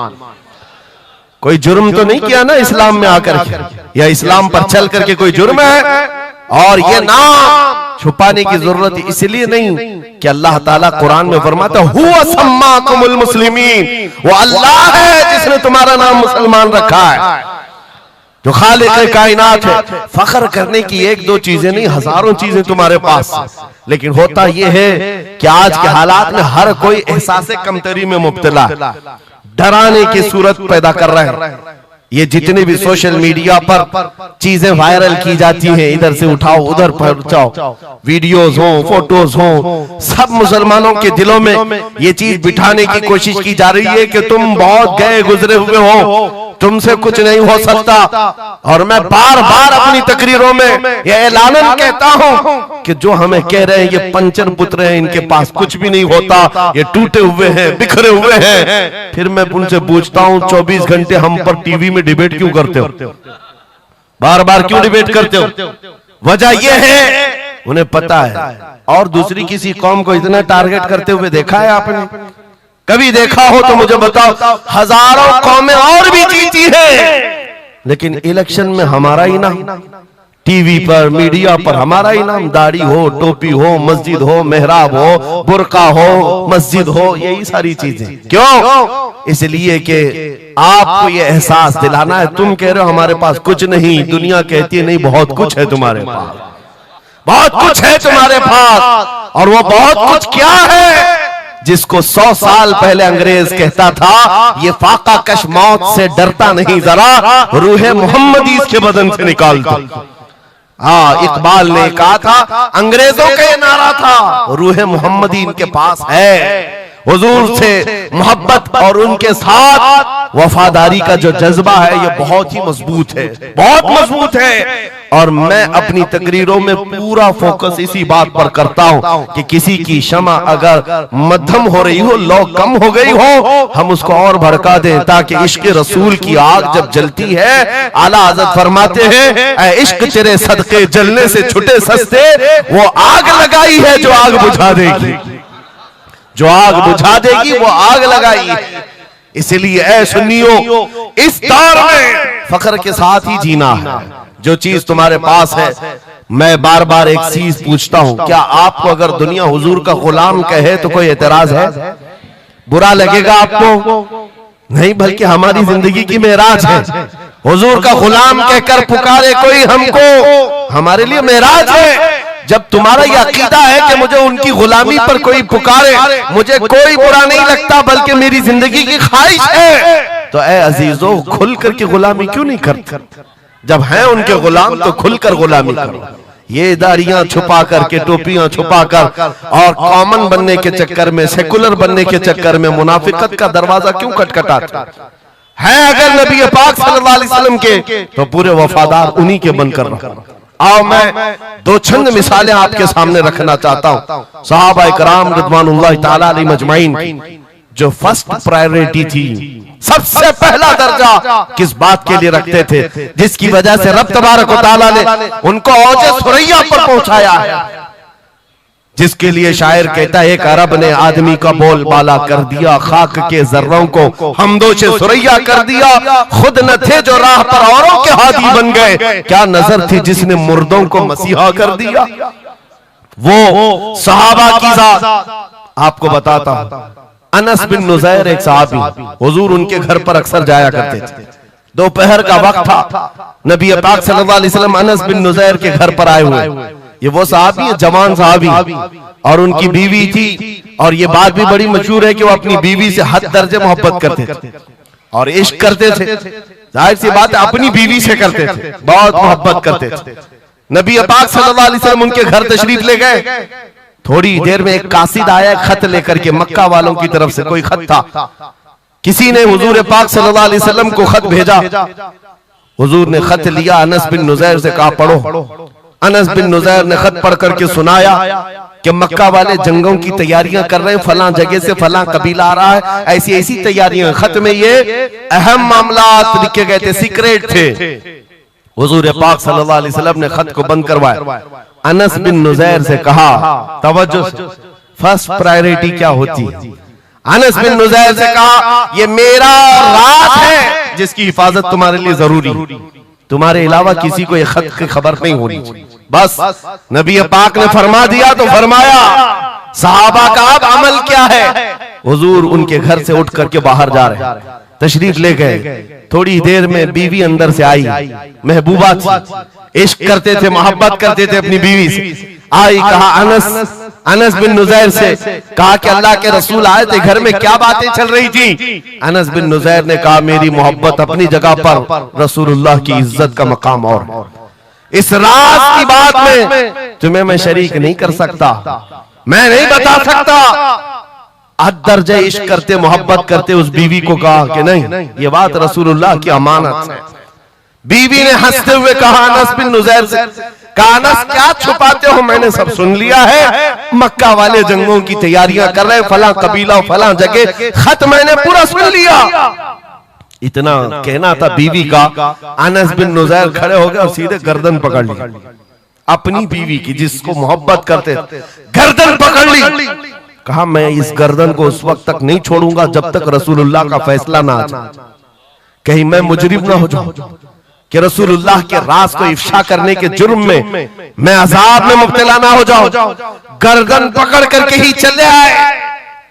कोई जुर्म तो नहीं किया ना इस्लाम में आकर के, या इस्लाम पर चल करके कोई जुर्म है। और ये नाम छुपाने की जरूरत इसलिए नहीं कि अल्लाह ताला कुरान में फरमाता हुवा सम्माकुमुल मुस्लिमीन, वो अल्लाह है जिसने तुम्हारा नाम मुसलमान रखा है, जो खालिक कायनात है। फख्र करने की एक दो चीजें नहीं, हजारों चीजें तुम्हारे पास। लेकिन होता यह है कि आज के हालात में हर कोई एहसास कमतरी में मुब्तला, डराने की सूरत पैदा कर रहे हैं। ये जितने भी सोशल मीडिया पर चीजें वायरल की जाती हैं, इधर से उठाओ उधर पहुंचाओ, वीडियोस हो, फोटोज हो, सब मुसलमानों के दिलों में ये चीज बिठाने की कोशिश की जा रही है कि तुम बहुत गए गुजरे हुए हो, तुमसे कुछ नहीं हो सकता। और मैं बार बार अपनी तकरीरों में ये ऐलानन कहता हूं कि जो हमें कह रहे हैं ये पंचर पुत्र हैं, इनके पास कुछ भी नहीं होता, ये टूटे हुए हैं, बिखरे हुए हैं। फिर मैं उनसे पूछता हूं 24 घंटे हम पर टीवी में डिबेट क्यों करते हो, बार बार क्यों डिबेट करते हो? वजह यह है उन्हें पता है। और दूसरी किसी कौम को इतना टारगेट करते हुए देखा है आपने? कभी देखा हो तो मुझे बताओ। हजारों कौमें और भी जीती हैं, लेकिन इलेक्शन में हमारा ही नाम, टीवी पर मीडिया पर हमारा ही नाम, दाढ़ी हो, टोपी हो, मस्जिद हो, मेहराब हो, बुर्का हो, मस्जिद हो, यही सारी चीजें। क्यों? इसलिए कि आपको ये एहसास दिलाना है। तुम कह रहे हो हमारे पास कुछ नहीं, दुनिया कहती है नहीं बहुत कुछ है तुम्हारे पास, बहुत कुछ है तुम्हारे पास। और वो बहुत कुछ क्या है जिसको 100 साल पहले अंग्रेज कहता था ये फाका कश मौत से डरता नहीं, जरा रूहे मोहम्मदी इसके बदन से निकाल दो। हाँ, इकबाल ने कहा था, अंग्रेजों का ये नारा था, रूहे मोहम्मदी इनके पास है। हुजूर से मोहब्बत और उनके साथ वफादारी का जो जज्बा है ये बहुत ही मजबूत है, बहुत मजबूत है। और मैं अपनी तकरीरों में पूरा फोकस इसी बात पर करता हूं कि किसी की क्षमा अगर मध्यम हो रही हो, लौ कम हो गई हो, हम उसको और भड़का दें, ताकि इश्क रसूल की आग जब जलती है, आला हज़रत फरमाते हैं ऐ इश्क तेरे सदके जलने से छुटे सस्ते, वो आग लगाई है जो आग बुझा देगी, जो आग बुझा देगी वो आग लगाई। इसलिए ऐ सुन्नियों, इस दौर में फख्र के साथ ही जीना है। जो चीज तुम्हारे पास है, मैं बार बार एक चीज पूछता हूं, क्या आपको अगर दुनिया हुजूर का गुलाम कहे तो कोई एतराज है? बुरा लगेगा आपको? नहीं, बल्कि हमारी जिंदगी की मेराज है। हुजूर का गुलाम कहकर पुकारे कोई हमको, हमारे लिए मेराज है। जब तुम्हारा यह अकीदा है कि मुझे उनकी गुलामी पर कोई पुकारे, मुझे कोई बुरा नहीं लगता, बल्कि मेरी जिंदगी की ख्वाहिश है, तो ऐ अजीजों खुल करके गुलामी क्यों नहीं करते? जब हैं उनके गुलाम तो खुलकर गुलामी करो। ये दाढ़ियां छुपा करके, टोपियां छुपा कर और कॉमन बनने के चक्कर में, सेकुलर बनने के चक्कर में मुनाफिकत का दरवाजा क्यों खटखटाते हैं? अगर नबी पाक सल्लल्लाहु अलैहि वसल्लम के तो पूरे वफादार उन्हीं के बनकर रहो। आओ मैं दो चंद मिसालें आपके सामने रखना चाहता हूं। सहाबा किराम रिज़वानुल्लाह ताला अलैहिम अजमाइन की जो फर्स्ट प्रायोरिटी थी, सबसे पहला दर्जा किस बात के लिए रखते थे, जिसकी वजह से रब तबारक व तआला ने उनको औजे सुरैया पर पहुंचाया है, जिसके लिए शायर कहता है एक अरब ने आदमी का बोल बाला कर दिया, खाक के जर्रों को हमदोशे सुरैया कर दिया, खुद न थे जो राह पर औरों के हादी बन गए, क्या नजर थी जिसने मुर्दों को मसीहा कर दिया। वो सहाबा की जात आपको बताता हूं। अनस बिन नुज़ैर एक सहाबी, हुजूर उनके घर पर अक्सर जाया करते थे। दोपहर का वक्त था, नबी पाक सल्लल्लाहु अलैहि वसल्लम अनस बिन नुज़ैर के घर पर आए हुए। ये वो सहाबी है, जवान सहाबी, और उनकी बीवी थी। और ये बात भी बड़ी मशहूर है कि वो अपनी बीवी से हद दर्जे मोहब्बत करते थे और इश्क करते थे। जाहिर सी बात है अपनी बीवी से करते थे, बहुत मोहब्बत करते थे। नबी पाक सल्लल्लाहु अलैहि वसल्लम उनके घर तशरीफ ले गए। थोड़ी देर में एक कासिद आया खत लेकर के, मक्का वालों की तरफ से कोई खत था। किसी ने हुजूर पाक सल्लल्लाहु अलैहि वसल्लम को खत भेजा। हुजूर ने खत लिया, अनस बिन नुज़ैर से कहा पढ़ो। अनस बिन नुज़ैर ने खत पढ़ करके सुनाया कि मक्का वाले जंगों की तैयारियां कर रहे हैं, फलां जगह से फलां कबीला आ रहा है, ऐसी ऐसी तैयारियां। खत में ये अहम मामलात लिखे गए थे, सीक्रेट थे। हुजूर पाक सल्लल्लाहु अलैहि वसल्लम ने खत को बंद करवाया। अनस बिन नुज़ैर से कहा, तवज्जो, फर्स्ट प्रायोरिटी क्या होती है? अनस बिन नुज़ैर से कहा, ये मेरा राज है जिसकी हिफाजत तुम्हारे लिए जरूरी, तुम्हारे अलावा किसी को ये खत की खबर नहीं होनी चाहिए। बस नबी पाक ने फरमा दिया तो फरमाया। सहाबा का अब अमल क्या है? हुजूर उनके घर से उठ करके बाहर जा रहे, तशरीफ ले गए। थोड़ी देर में बीवी अंदर से आई, महबूबा थी, इश्क करते थे, मोहब्बत करते थे अपनी बीवी से। आई, कहा अनस बिन नुज़ैर से कहा कि अल्लाह के रसूल आए थे, घर में क्या बातें चल रही थी? अनस बिन नुज़ैर ने कहा, मेरी मोहब्बत अपनी जगह पर, रसूलुल्लाह की इज्जत का मकाम और इस राज की बात में तुम्हें मैं शरीक नहीं कर सकता, मैं नहीं बता सकता। हद दर्जे इश्क करते, मोहब्बत करते उस बीवी को कहा कि नहीं, ये बात रसूलुल्लाह की अमानत है। बीवी ने हंसते हुए कहा अनस बिन नुज़ैर से, कहा अनस क्या छुपाते हो, मैंने सब सुन लिया है। मक्का वाले जंगों की तैयारियां कर रहे, फला कबीला फला जगह, खत मैंने पूरा सुन लिया। इतना कहना था बीवी का। अनस बिन नुज़ैर खड़े हो गए और सीधे गर्दन पकड़ ली, अपनी बीवी की जिसको मोहब्बत करते, गर्दन पकड़ ली। कहा मैं इस गर्दन को उस वक्त तक नहीं छोड़ूंगा जब तक रसूलुल्लाह का फैसला ना आ जाए, कहीं मैं मुजरिम ना हो जाऊं कि रसूलुल्लाह के राज को इफ्शा करने के जुर्म में मैं अजाब में मुब्तला ना हो जाऊं। गर्दन पकड़ करके ही चले आए,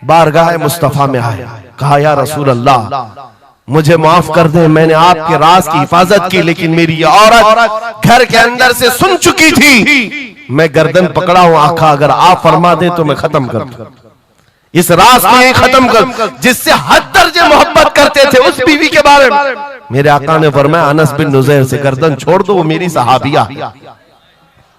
बारगाह मुस्तफा में आए। कहा या रसूल अल्लाह, मुझे माफ कर दे, मैंने आपके राज की हिफाजत की, लेकिन मेरी ये औरत घर के अंदर से सुन चुकी थी, मैं गर्दन पकड़ा हूं। आका अगर आप फरमा दें तो मैं खत्म कर दूं, इस राज को ही खत्म कर, जिससे हद दर्जे मोहब्बत करते थे उस बीवी के बारे में। मेरे आका ने फरमाया अनस बिन नुज़ैर से गर्दन छोड़ दो, वो मेरी सहाबिया।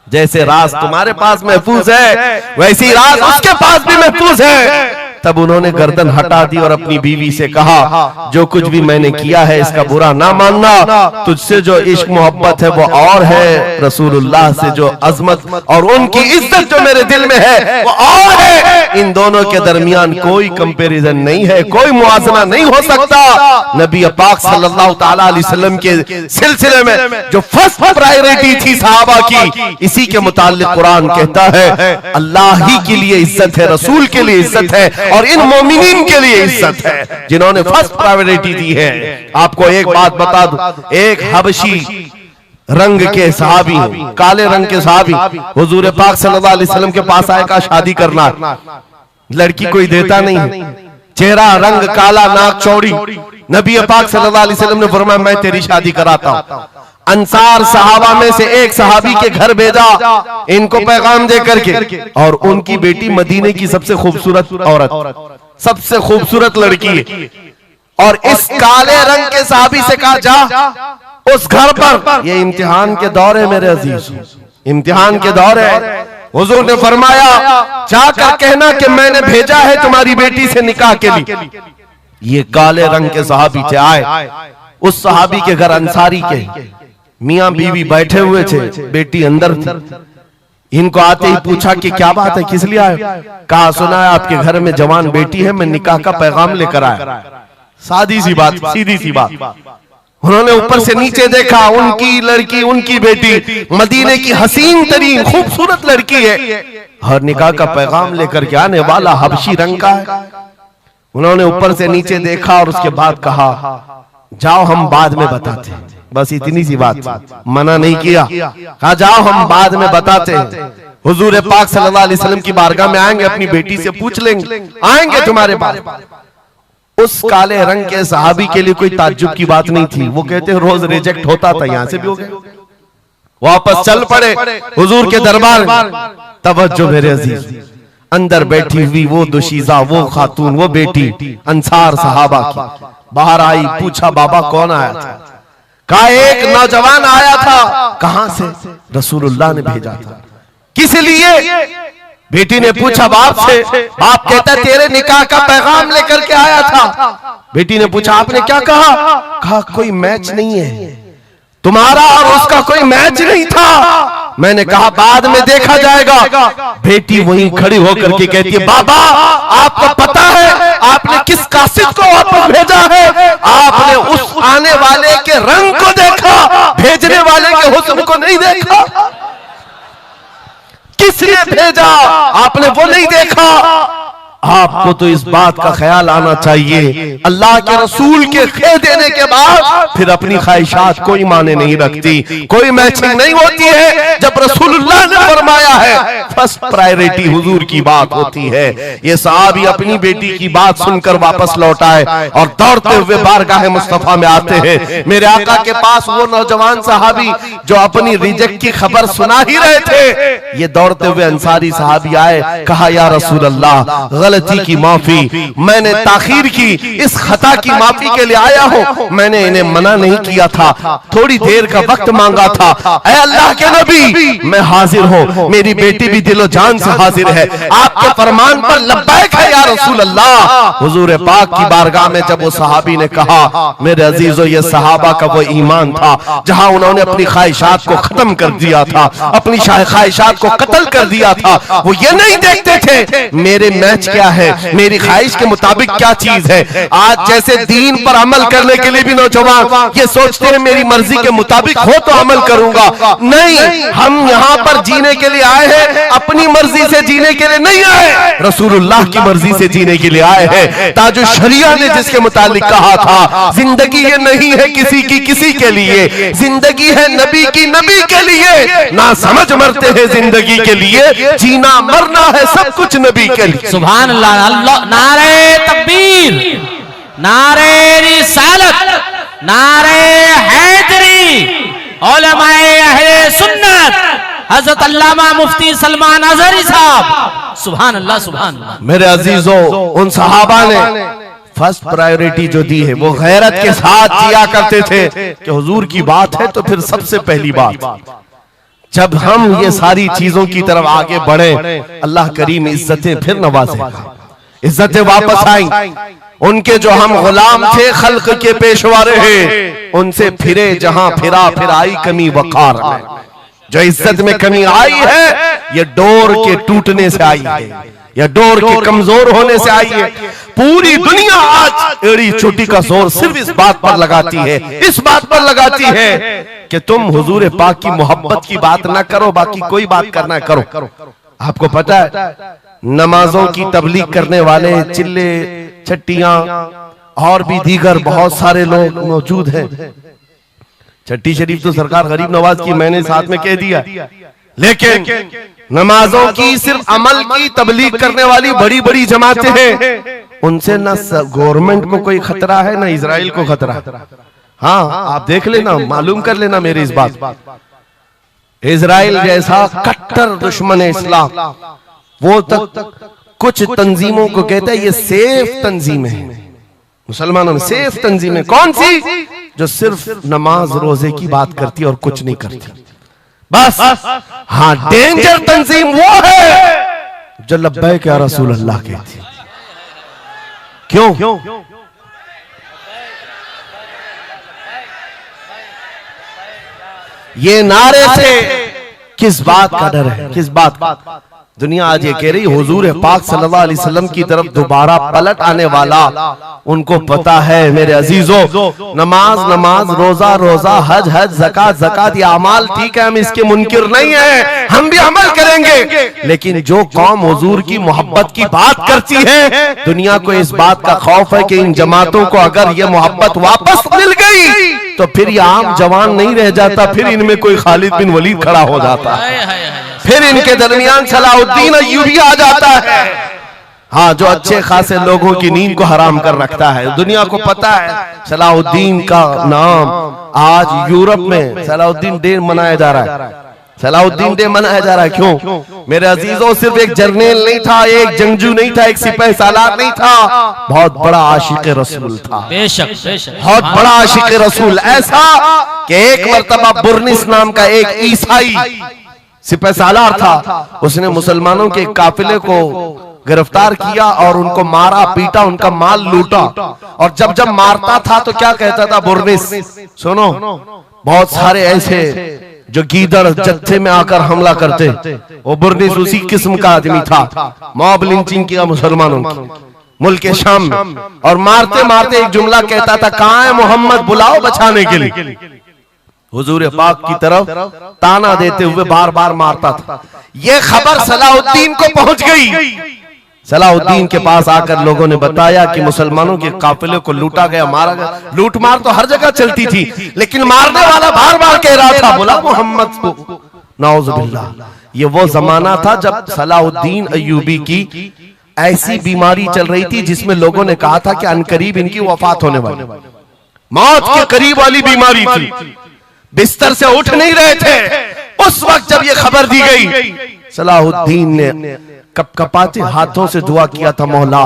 जैसे राज तुम्हारे पास महफूज है, वैसी राज उसके पास भी महफूज है। तब उन्होंने गर्दन हटा दी और अपनी बीवी से कहा, जो कुछ भी मैंने किया है इसका बुरा ना मानना, तुझसे जो इश्क मोहब्बत है वो और है, रसूलुल्लाह से जो अजमत और उनकी इज्जत जो मेरे दिल में है वो और है। इन दोनों के दरमियान कोई कंपैरिजन नहीं है, कोई मुआजना नहीं हो सकता। नबी पाक सल्लल्लाहु तआला अलैहि वसल्लम के सिलसिले में जो फर्स्ट प्रायोरिटी थी सहाबा की, इसी के मुताल्लिक कुरान कहता है अल्लाह ही के लिए इज्जत है, रसूल के लिए इज्जत है और इन मोमिनीन के लिए इज्जत है जिन्होंने फर्स्ट प्रायोरिटी दी है। आपको एक बात बता दूं, एक हबशी रंग के सहाबी, काले रंग के सहाबी हुजूर पाक सल्लल्लाहु अलैहि वसल्लम के पास आए, कहा शादी करना। लड़की कोई देता नहीं, चेहरा रंग काला, नाक चौड़ी। नबी पाक सल्लल्लाहु अलैहि वसल्लम ने फरमाया मैं तेरी शादी कराता हूं। अंसार सहाबा में से एक सहाबी के घर भेजा इनको पैगाम दे करके, और उनकी बेटी मदीने की सबसे खूबसूरत औरत, सबसे खूबसूरत लड़की है। और इस काले रंग के सहाबी से कहा जा उस घर पर, ये इम्तिहान के दौर है मेरे अजीज, इम्तिहान के दौर है। हुजूर ने फरमाया जाकर कहना कि मैंने भेजा है तुम्हारी बेटी से निकाह के लिए। ये काले रंग के सहाबी थे, आए उस सहाबी के घर, अंसारी के मियां बीवी बैठे हुए थे, बेटी अंदर थी। इनको आते ही पूछा कि क्या बात है, किस लिए आए? कहा सुना है आपके घर में जवान बेटी है, मैं निकाह का पैगाम लेकर आया। सादी सी बात, सीधी सी बात। उन्होंने ऊपर से नीचे देखा, उनकी लड़की, उनकी बेटी मदीने की हसीन तरीन खूबसूरत लड़की है और निकाह का पैगाम लेकर के आने वाला हबशी रंग का है। उन्होंने ऊपर से नीचे देखा और उसके बाद कहा जाओ हम बाद में बताते हैं। बस इतनी सी बात, मना नहीं किया, कहा जाओ हम बाद में बताते हैं। हुजूर पाक सल्लल्लाहु अलैहि वसल्लम की बारगाह में आएंगे, अपनी बेटी से पूछ लेंगे, आएंगे तुम्हारे पास। उस काले रंग के सहाबी के लिए कोई ताज्जुब की बात नहीं थी। वो कहते हैं रोज रिजेक्ट होता था, यहां से भी हो गए। वापस चल पड़े हुजूर के दरबार में। तवज्जो मेरे अजीज, अंदर बैठी हुई वो दुशीजा, वो खातून, वो बेटी अंसार सहाबा की बाहर आई। पूछा बाबा कौन आया था? कहा एक नौजवान आया था। कहां से? रसूलुल्लाह ने भेजा था। किस लिए? बेटी ने पूछा बाप से। बाप कहता तेरे निकाह का पैगाम लेकर के आया था। बेटी ने पूछा आपने क्या कहा? कहा कोई मैच नहीं है, तुम्हारा और उसका कोई मैच नहीं था। मैंने कहा बाद में देखा जाएगा। बेटी वहीं खड़ी होकर के कहती है बाबा आपको पता है आपने किस कासिद को वापस भेजा है? आपने उस आने वाले के रंग को देखा, भेजने वाले के हुस्न को नहीं देखा? किसने भेजा? आपने वो नहीं देखा? आपको तो इस बात का ख्याल आना चाहिए, अल्लाह के रसूल के कह देने के बाद फिर अपनी ख्वाहिशात कोई माने नहीं रखती, कोई मैचिंग नहीं होती है। जब रसूलुल्लाह ने फरमाया है फर्स्ट प्रायोरिटी हुजूर की बात होती है। ये सहाबी अपनी बेटी की बात सुनकर वापस लौट आए और दौड़ते हुए बारगाह मुस्तफा में आते हैं। मेरे आका के पास वो नौजवान सहाबी जो अपनी रिजेक्ट की खबर सुना ही रहे थे, ये दौड़ते हुए अंसारी सहाबी आए, कहा या रसूल अल्लाह, गलती की माफी, मैंने ताखीर की, इस खता की माफी के लिए आया हूं, मैंने इन्हें मना नहीं किया था, थोड़ी देर का वक्त मांगा था। ऐ अल्लाह के नबी, मैं हाजिर हूं, मेरी बेटी भी दिलो जान से हाजिर है, आपके फरमान पर लब्बैक है या रसूल अल्लाह। हुजूर पाक की बारगाह में जब वो सहाबी ने कहा, मेरे अजीजों, ये सहाबा का वो ईमान था जहां उन्होंने अपनी ख्वाहिशात को खत्म कर दिया था, अपनी ख्वाहिशात को कत्ल कर दिया था। वो ये नहीं देखते थे मेरे मैच क्या है, मेरी ख्वाहिश के मुताबिक क्या चीज है। आज जैसे दीन पर अमल करने के लिए भी नौजवान ये सोचते हैं मेरी मर्जी के मुताबिक हो तो अमल करूंगा। नहीं, हम यहाँ पर जीने के लिए आए हैं, अपनी मर्जी से जीने के लिए नहीं आए, रसूलुल्लाह की मर्जी से जीने के लिए आए हैं। ताजो शरिया ने जिसके मुतालिक कहा था, जिंदगी ये नहीं है किसी की किसी के लिए, जिंदगी है नबी की नबी के लिए। ना समझ मरते हैं जिंदगी के लिए, जीना मरना है सब कुछ नबी के लिए। सुभान अल्लाह, अल्लाह, नारे तकबीर, नारे रिसालत, नारे हैदरी, उलमाए अहले सुन्नत, हजरत अल्लामा मुफ्ती सलमान अजहरी साहब। सुभान अल्लाह, सुभान अल्लाह। मेरे अजीजों, उन सहाबा ने फर्स्ट प्रायोरिटी जो दी है वो गैरत के साथ जिया करते थे कि हुजूर की बात है तो फिर सबसे पहली बात। जब हम ये सारी चीजों की तरफ आगे बढ़े, अल्लाह करीम इज्जतें फिर नवाजेगा, इज्जतें वापस आई। उनके जो हम गुलाम थे, खल्क के पेशवा रहे, उनसे फिरे जहां फिरा, फिर आई कमी वकार में। जो इज्जत में कमी आई है, ये डोर के टूटने से आई है, या डोर के कमजोर होने से आई है। पूरी दुनिया आज एड़ी चोटी का जोर सिर्फ इस बात पर लगाती है, इस बात पर लगाती है कि तुम हुजूर पाक की मोहब्बत की बात ना करो, बाकी कोई बात करना करो। आपको पता है, नमाजों की तबलीग करने वाले, चिल्ले छट्टियां और भी दीगर बहुत सारे लोग मौजूद हैं। छट्टी शरीफ तो सरकार गरीब नवाज की मैंने साथ में कह दिया, लेकिन नमाजों की सिर्फ अमल की तबलीग करने वाली बड़ी बड़ी जमातें हैं, उनसे ना गवर्नमेंट को कोई खतरा है, ना इजराइल को खतरा है। हाँ, आप देख लेना, मालूम कर लेना मेरी इस बात। इजराइल जैसा कट्टर दुश्मन इस्लाम, वो तक कुछ तंजीमों को कहता है ये सेफ तंजीम है, मुसलमानों में सेफ तंजीम है। कौन सी? जो सिर्फ नमाज रोजे की बात करती और कुछ नहीं करती, बस। हाँ, डेंजर तंजीम वो है जो लब्बैक या रसूल अल्लाह कहती। क्यों? ये नारे से किस बात का डर है, किस बात का? दुनिया आज ये कह रही हुजूर पाक सल्लल्लाहु अलैहि वसल्लम की तरफ दोबारा पलट आने वाला, उनको पता है मेरे अजीजों, नमाज नमाज, रोजा रोजा, हज हज, ज़कात ज़कात, ये अमाल ठीक है, हम इसके मुनकिर नहीं है, हम भी अमल करेंगे। लेकिन जो कौम हुजूर की मोहब्बत की बात करती है, दुनिया को इस बात का खौफ है कि इन जमातों को अगर ये मोहब्बत वापस मिल गई तो फिर ये आम जवान नहीं रह जाता, फिर इनमें कोई खालिद बिन वलीद खड़ा हो जाता है, फिर इनके दरमियान सलाहुद्दीन अय्यूबी आ जाता है। हाँ, जो अच्छे खासे लोगों की नींद को हराम कर रखता है। दुनिया को पता है सलाहुद्दीन का नाम आज यूरोप में सलाहुद्दीन डे मनाया जा रहा है, सलाहुद्दीन डे मनाया जा रहा है। क्यों मेरे अजीजों? सिर्फ एक जर्नल नहीं था, एक जंगजू नहीं था, एक सिपाही सालार नहीं था, बहुत बड़ा आशिक रसूल था। बेशक बेशक, बहुत बड़ा आशिक रसूल, ऐसा कि एक मर्तबा बुर्निस नाम का एक ईसाई सिपाही सालार था, उसने मुसलमानों के काफिले को गिरफ्तार किया और उनको मारा पीटा, उनका माल लूटा। और जब जब मारता था तो क्या कहता था बुर्निस? सुनो, बहुत सारे ऐसे जो गीदड़ जत्थे में आकर हमला करते, वो बुर्निस उसी किस्म का आदमी था। मॉब लिंचिंग किया मुसलमानों की मुल्क के शाम में, और मारते मारते एक जुमला कहता था, कहाँ है मोहम्मद, बुलाओ बचाने के लिए। हुजूर पाक की तरफ ताना देते हुए बार बार मारता था। यह खबर सलाहुद्दीन को पहुंच गई। सलाहुद्दीन के पास आकर लोगों ने बताया कि मुसलमानों के काफिले को लूटा गया, मारा गया। लूट मार तो हर जगह चलती थी, लेकिन मारने वाला बार बार कह रहा था, बोला मोहम्मद को। नाउजुबिल्लाह। ये वो जमाना था जब सलाहुद्दीन अय्यूबी की ऐसी बीमारी चल रही थी जिसमें लोगों ने कहा था कि अनकरीब इनकी वफात होने वाली, मौत के करीब वाली बीमारी थी, बिस्तर से उठ नहीं रहे थे। उस वक्त जब ये खबर दी गई, सलाहुद्दीन ने कपकपाते हाथों से दुआ किया था, मौला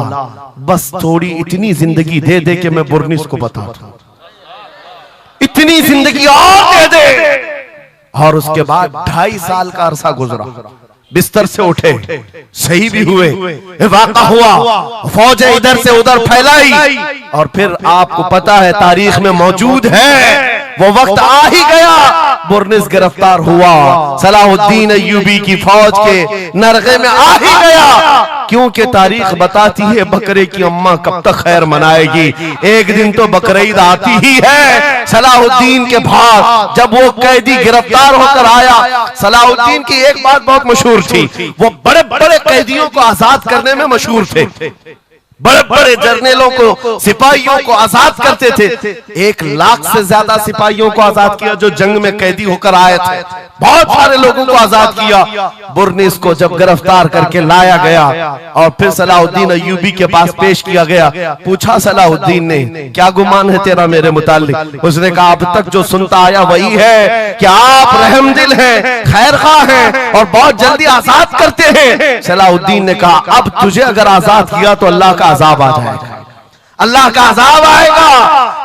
बस थोड़ी इतनी जिंदगी दे दे कि मैं बुर्निस को बता दूं, इतनी जिंदगी और दे दे। और उसके बाद 2.5 साल का अरसा गुजरा, बिस्तर से उठे, सही भी हुए, वाक़ा हुआ, फौजें इधर से उधर फैलाई, और फिर आपको पता है तारीख में मौजूद है वो वक्त आ ही गया, बुर्निस गिरफ्तार हुआ, सलाहुद्दीन अय्यूबी की फौज के नरगे में आ ही गया। क्योंकि तारीख बताती है बकरे की अम्मा कब तक खैर मनाएगी, एक दिन तो बकरीद आती ही है। सलाहुद्दीन के बाद जब वो कैदी गिरफ्तार होकर आया, सलाहुद्दीन की एक बात बहुत मशहूर थी, वो बड़े बड़े कैदियों को आजाद करने में मशहूर थे, बड़े बड़े जर्नलों को, सिपाहियों को आजाद करते थे। 1 लाख से ज्यादा सिपाहियों को आजाद किया जो जंग में कैदी होकर आए थे, बहुत सारे लोगों को आजाद किया। बुर्निस को जब गिरफ्तार करके लाया गया और फिर सलाहुद्दीन अय्यूबी के पास पेश किया गया, पूछा सलाहुद्दीन ने, क्या गुमान है तेरा मेरे मुताल्लिक? उसने कहा, अब तक जो सुनता आया वही है कि आप रहमदिल हैं, खैरख्वाह हैं और बहुत जल्दी आजाद करते हैं। सलाहुद्दीन ने कहा, अब तुझे अगर आजाद किया तो अल्लाह का अजाब आ जाएगा, अल्लाह का अजाब आएगा।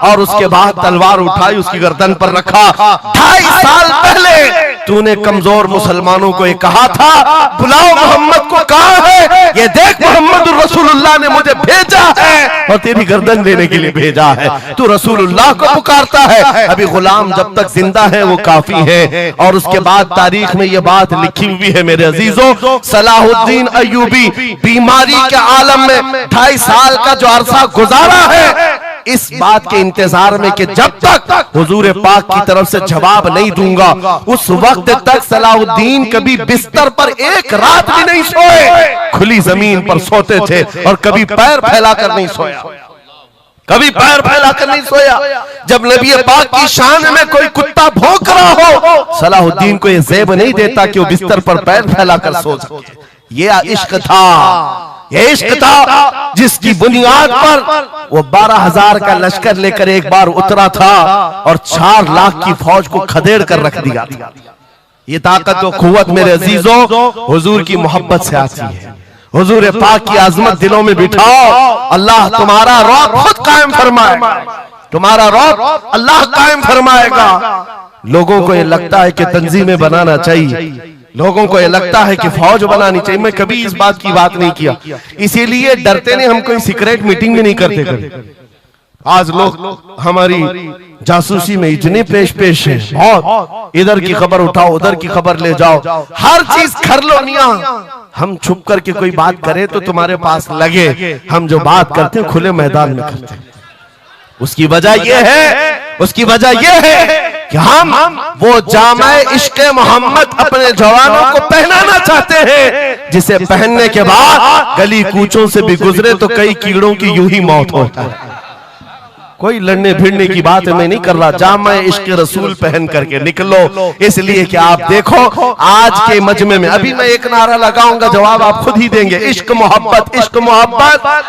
और उसके बाद तलवार उठाई, उसकी गर्दन पर रखा। 2.5 साल पहले तूने कमजोर मुसलमानों को एक कहा था, बुलाओ मोहम्मद को, कहां है ये देख, मोहम्मद रसूलुल्लाह ने मुझे भेजा है और तेरी गर्दन लेने के लिए भेजा है। तू रसूलुल्लाह को पुकारता है, अभी गुलाम जब तक जिंदा है वो काफी है। और उसके बाद तारीख में ये बात लिखी हुई है मेरे अजीजों, सलाहुद्दीन अय्यूबी बीमारी के आलम में 2.5 साल का जो अरसा गुजारा है, इस बात के इंतजार में कि जब तक हुजूर पाक की तरफ से जवाब नहीं दूंगा, उस वक्त तक सलाहुद्दीन कभी बिस्तर पर एक रात भी नहीं सोए, खुली जमीन पर सोते थे और कभी पैर फैलाकर नहीं सोया, कभी पैर फैलाकर नहीं सोया। जब नबी पाक की शान में कोई कुत्ता भौंक रहा हो, सलाहुद्दीन को यह ज़ेब नहीं देता कि वो बिस्तर पर पैर फैलाकर सो सके। ये इश्क था, ये इश्क था जिसकी बुनियाद पर वो 12,000 का लश्कर लेकर एक बार उतरा था और 4 लाख की फौज को खदेड़ कर रख दिया था। ये ताकत और कुव्वत मेरे अजीजों हुजूर की मोहब्बत से आती है। हुजूर पाक की आजमत दिलों में बिठाओ, अल्लाह तुम्हारा रौब खुद कायम फरमाएगा, तुम्हारा रौब अल्लाह कायम फरमाएगा। लोगों को ये लगता है कि तंजीमें बनाना चाहिए, लोगों को ये लगता है कि फौज बनानी चाहिए। मैं कभी इस बात की बात नहीं किया, इसीलिए डरते नहीं, हम कोई सीक्रेट मीटिंग भी नहीं करते कभी। आज लोग हमारी जासूसी में इतने पेश हैं, बहुत इधर की खबर उठाओ, उधर की खबर ले जाओ, हर चीज कर लो मियां। हम छुप करके कोई बात करें तो तुम्हारे पास लगे हम जो बात करते हैं खुले मैदान में करते हैं। उसकी वजह यह है, उसकी वजह यह है कि हम वो जामे इश्क़े मोहम्मद अपने जवानों को पहनाना चाहते हैं, जिसे पहनने के बाद गली कूचों से भी गुजरे तो कई कीड़ों की यूं ही मौत होता है। कोई लड़ने भिड़ने की बात मैं नहीं कर रहा, जामे इश्क़े रसूल पहन करके निकलो। इसलिए कि आप देखो आज के मजमे में, अभी मैं एक नारा लगाऊंगा, जवाब आप खुद ही देंगे, इश्क मोहब्बत, इश्क मोहब्बत।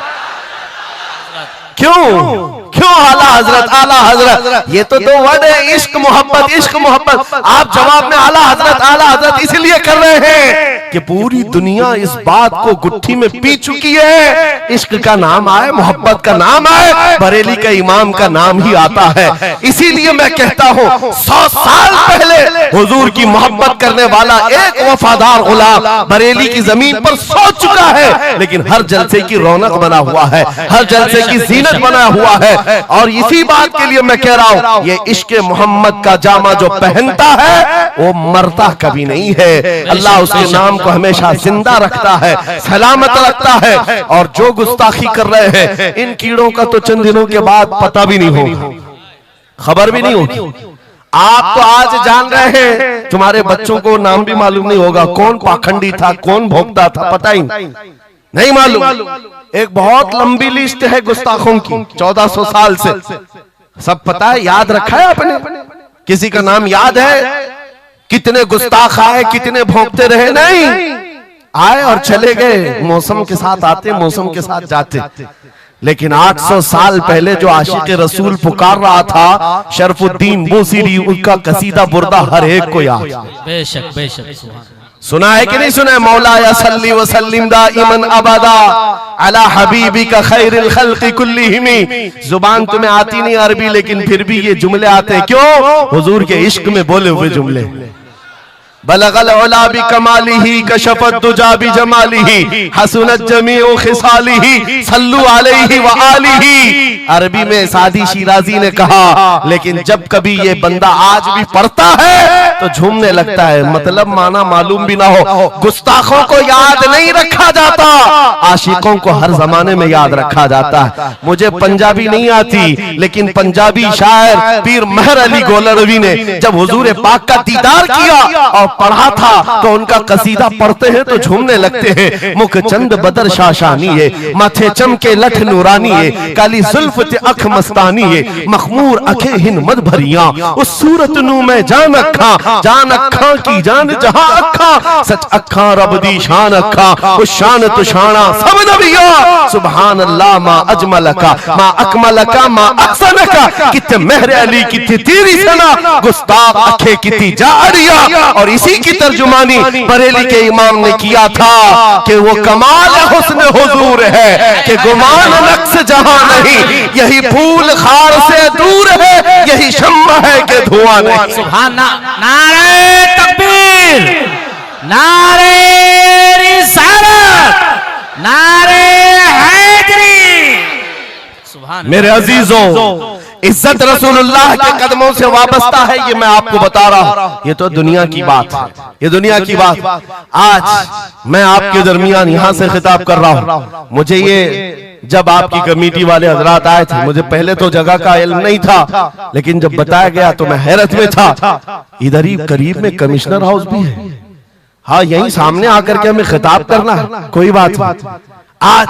क्यों क्यों आला हजरत, आला हजरत, ये तो 2 वर्ड है, इश्क मोहब्बत, इश्क मोहब्बत। आप जवाब में आला हजरत इसलिए कर रहे हैं कि पूरी दुनिया इस बात को गुत्थी में पी चुकी है। इश्क का नाम आए, मोहब्बत का नाम आए, बरेली का इमाम का नाम ही आता है। इसीलिए मैं कहता हूँ 100 साल पहले हुजूर की मोहब्बत करने वाला एक वफादार गुलाम बरेली की जमीन पर सो चुका है, लेकिन हर जलसे की रौनक बना हुआ है, हर जलसे की जीनत बना हुआ है। और इसी बात के लिए मैं कह रहा हूं, ये इश्क मोहम्मद का जामा जो पहनता है वो मरता कभी नहीं है। अल्लाह उसके नाम को हमेशा जिंदा रखता है, सलामत रखता है। और जो गुस्ताखी कर रहे हैं, इन कीड़ों का तो चंद दिनों के बाद पता भी नहीं होगा, खबर भी नहीं होगी। आप तो आज जान रहे हैं, तुम्हारे बच्चों को नाम भी मालूम नहीं होगा, कौन पाखंडी था, कौन भोगता था, पता ही नहीं मालूम। एक बहुत लंबी लिस्ट है गुस्ताखों की, 1400 साल से, सब पता है, याद रखा है आपने? किसी का नाम याद है? कितने गुस्ताख आए, कितने भोंकते रहे? नहीं, आए और चले गए, मौसम के साथ आते, मौसम के साथ जाते। लेकिन 800 साल पहले जो आशिक रसूल पुकार रहा था, शरफुद्दीन बूसीरी, उनका कसीदा बुर्दा हर एक को याद। बेशक बेशक, सुना है कि नहीं सुना है? मौलाया सल्ली व सल्लिम दाइमन अबदा अला हबीबिका खैरिल खल्क़ि कुल्लिहिम। जुबान तुम्हें आती नहीं अरबी, लेकिन फिर भी ये जुमले आते हैं, क्यों? हुजूर के इश्क में बोले हुए जुमले। बलगल उला बि कमालिही कशफत दुजा बि जमालिही हसनत जमीउ खिसालिही सल्लु अलैहि व आलिही। अरबी में सादी शिराजी ने कहा, लेकिन जब कभी ये बंदा आज भी पढ़ता है तो झूमने लगता है, मतलब माना मालूम भी ना हो। गुस्ताखों को याद नहीं रखा जाता, आशिकों को हर जमाने में याद रखा जाता है। मुझे पंजाबी नहीं आती, लेकिन पंजाबी शायर पीर महर अली गोलरवी ने जब हुजूर पाक का दीदार किया और पढ़ा था, तो उनका कसीदा पढ़ते हैं तो झूमने लगते हैं। मुख चंद बदर शाशानी है, माथे चमके लठ नूरानी है, काली जुल्फ ते अख मस्तानी है, मखमूर अखे हिन मद भरिया, उस सूरत नू मैं जान अखा, जान अखा की जान जहां अखा, सच अखा रब दी शान अखा, उस शान तो शाना सब नबिया। सुभान अल्लाह मा अजमलका मा अकमलका मा अहसनका, कित्ते महर अली कित्ते तेरी सना, गुस्ताख अखे कित्ती जारिया। और इसी की तर्जुमानी बरेली के इमाम ने किया था कि वो कमाल हुस्न हुजूर है कि गुमान नक्श जहां नहीं, यही फूल खार से दूर है, यही शम्मा है कि धुआं नहीं। सुभान। नारे तकबीर, नारे रिसालत, नारे हैदरी। सुभान। मेरे अजीजों, इज्जत रसूलुल्लाह के कदमों से वाबस्ता है, ये मैं आपको बता रहा हूं। ये तो दुनिया की बात है, ये दुनिया की बात। आज मैं आपके दरमियान यहां से खिताब कर रहा हूं। मुझे ये जब आपकी कमेटी वाले हजरात आए थे, मुझे पहले तो जगह का इल्म नहीं था, लेकिन जब बताया गया तो मैं हैरत में था। इधर ही करीब में कमिश्नर हाउस भी है, हाँ यही सामने आकर के हमें खिताब करना है, कोई बात नहीं। आज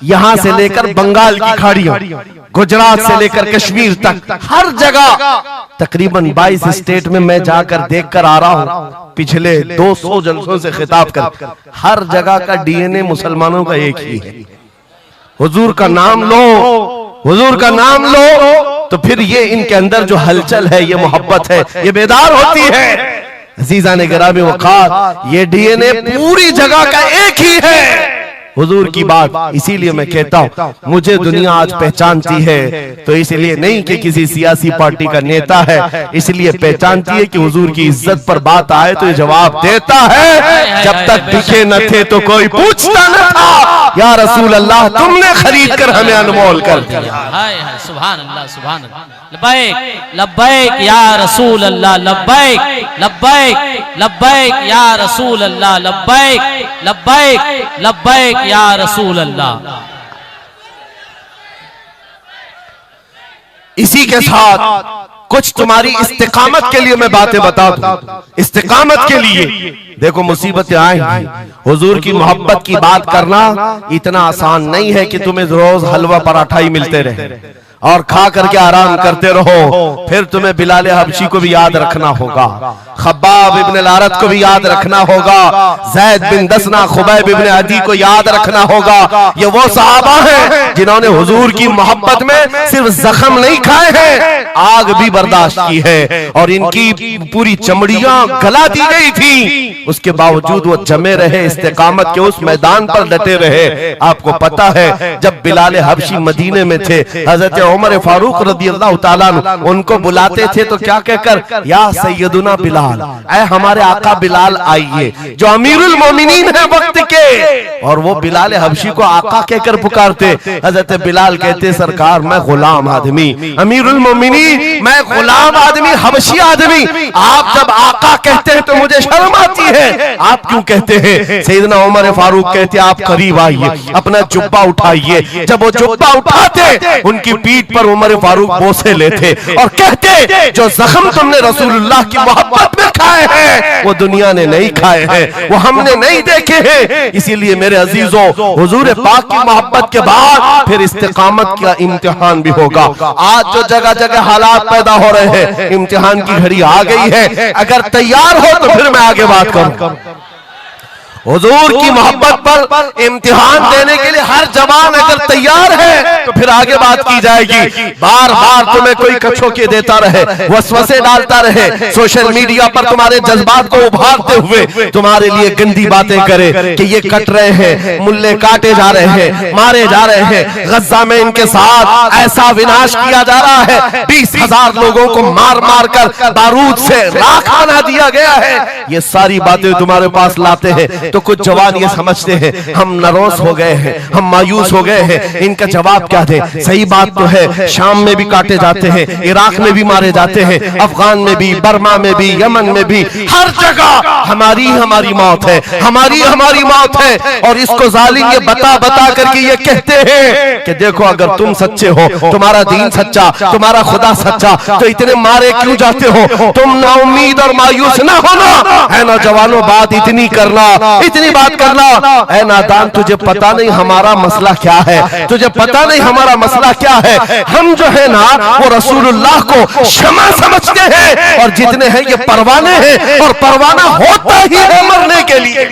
यहां से लेकर बंगाल की खाड़ियों, गुजरात से लेकर कश्मीर तक, हर जगह तकरीबन 22 स्टेट में मैं जाकर देखकर आ रहा हूं, पिछले 200 जलसों से खिताब कर। हर जगह का डीएनए मुसलमानों का एक ही है। हुजूर का नाम लो, हुजूर का नाम लो, तो फिर ये इनके अंदर जो हलचल है, ये मोहब्बत है, ये बेदार होती है। अजीज़ान गिरामी वक़ार, ये डीएनए पूरी जगह का एक ही है, हुजूर की बात। इसीलिए मैं कहता हूं, मुझे दुनिया आज पहचानती है तो इसलिए नहीं कि किसी सियासी पार्टी का नेता है, इसलिए पहचानती है कि हुजूर की इज्जत पर बात आए तो ये जवाब देता है। जब तक दिखे न थे तो कोई पूछता न था, या रसूल अल्लाह तुमने खरीद कर हमें अनमोल कर दिया। सुभान अल्लाह, सुभान अल्लाह। लब्बैक लब्बैक या रसूल अल्लाह, लब्बैक लब्बैक लब्बैक या रसूल अल्लाह, लब्बैक लब्बैक लब्बैक या रसूल अल्लाह। इसी के साथ कुछ तुम्हारी इस्तिकामत के लिए मैं बातें बता दूं। इस्तिकामत के लिए देखो, मुसीबतें आएंगी, हुजूर की मोहब्बत की बात करना इतना आसान नहीं है कि तुम्हें रोज हलवा पराठा ही मिलते रहे और खा करके आराम करते रहो। फिर तुम्हें बिलाल हबशी को भी याद रखना होगा, खब्बाब इब्न अल-अरत को भी याद रखना होगा, ज़ैद बिन दसना, खुबैब इब्न अदी को याद रखना होगा। ये वो सहाबा हैं जिन्होंने हुजूर की मोहब्बत में सिर्फ जख्म नहीं खाए हैं, आग भी बर्दाश्त की है और इनकी पूरी चमड़ियां गला दी गई थी, उसके बावजूद वो जमे रहे, इस्तिकामत के उस मैदान पर डटे रहे। आपको पता है जब बिलाल हबशी मदीने में थे, हजरत उमर फारूक रज़ी अल्लाह ताला अन्हु उनको बुलाते थे तो क्या कहकर, या सैयदुना बिलाल, ऐ हमारे आका बिलाल आइए, जो अमीरुल मोमिनीन है वक्त के। और वो बिलाल हबशी को आका कहकर पुकारते। हजरत बिलाल कहते सरकार मैं गुलाम आदमी, अमीरुल मोमिनीन मैं गुलाम आदमी, हबशी आदमी, आप जब आका कहते हैं तो मुझे शर्म आती है, आप क्यों कहते हैं? सैयदना उमर फारूक कहते आप करीब आइए, अपना जुब्बा उठाइए। जब वो जुब्बा उठाते उनकी पीठ पर उमर फारूक बोसे लेते और कहते जो जख्म तुमने रसूलुल्लाह की मोहब्बत में खाए हैं वो दुनिया ने नहीं खाए हैं, वो हमने नहीं देखे हैं। इसीलिए मेरे अजीजों, हुजूर पाक की मोहब्बत के बाद फिर इस्तिकामत का इम्तिहान भी होगा। आज जो जगह जगह हालात पैदा हो रहे हैं, इम्तिहान की घड़ी आ गई है। अगर तैयार हो तो फिर मैं आगे बात करूं। हुजूर की मोहब्बत पर इम्तिहान देने के लिए हर जवान अगर तैयार है तो फिर आगे बात की जाएगी। बार बार तुम्हें कोई कछोके देता रहे, वसवसे डालता रहे, सोशल मीडिया पर तुम्हारे जज्बात को उभारते हुए तुम्हारे लिए गंदी बातें करे कि ये कट रहे हैं, मुल्ले काटे जा रहे हैं, मारे जा रहे हैं, गज्जा में इनके साथ ऐसा विनाश किया जा रहा है, 20,000 लोगों को मार मार कर बारूद से राख बना दिया गया है। ये सारी बातें तुम्हारे पास लाते हैं तो कुछ जवान ये समझते हैं हम नरोस हो गए हैं, हम मायूस हो गए हैं, इनका जवाब क्या दे? सही बात तो है, शाम में भी काटे जाते हैं, इराक में भी मारे जाते हैं, अफगान में भी, बर्मा में भी, यमन में भी, हर जगह हमारी मौत है, हमारी मौत है। और इसको जालिम ये बता बता करके ये कहते हैं कि देखो अगर तुम सच्चे हो, तुम्हारा दीन सच्चा, तुम्हारा खुदा सच्चा, तो इतने मारे क्यों जाते हो? तुम ना उम्मीद और मायूस ना होना है नौजवानों, बात इतनी करना, इतनी बात करना। ऐ नादान तुझे पता नहीं हमारा मसला क्या है, तुझे पता नहीं हमारा मसला क्या है। हम जो है ना वो रसूलुल्लाह को शमा समझते हैं और जितने हैं ये परवाने हैं और परवाना होता ही है मरने के लिए।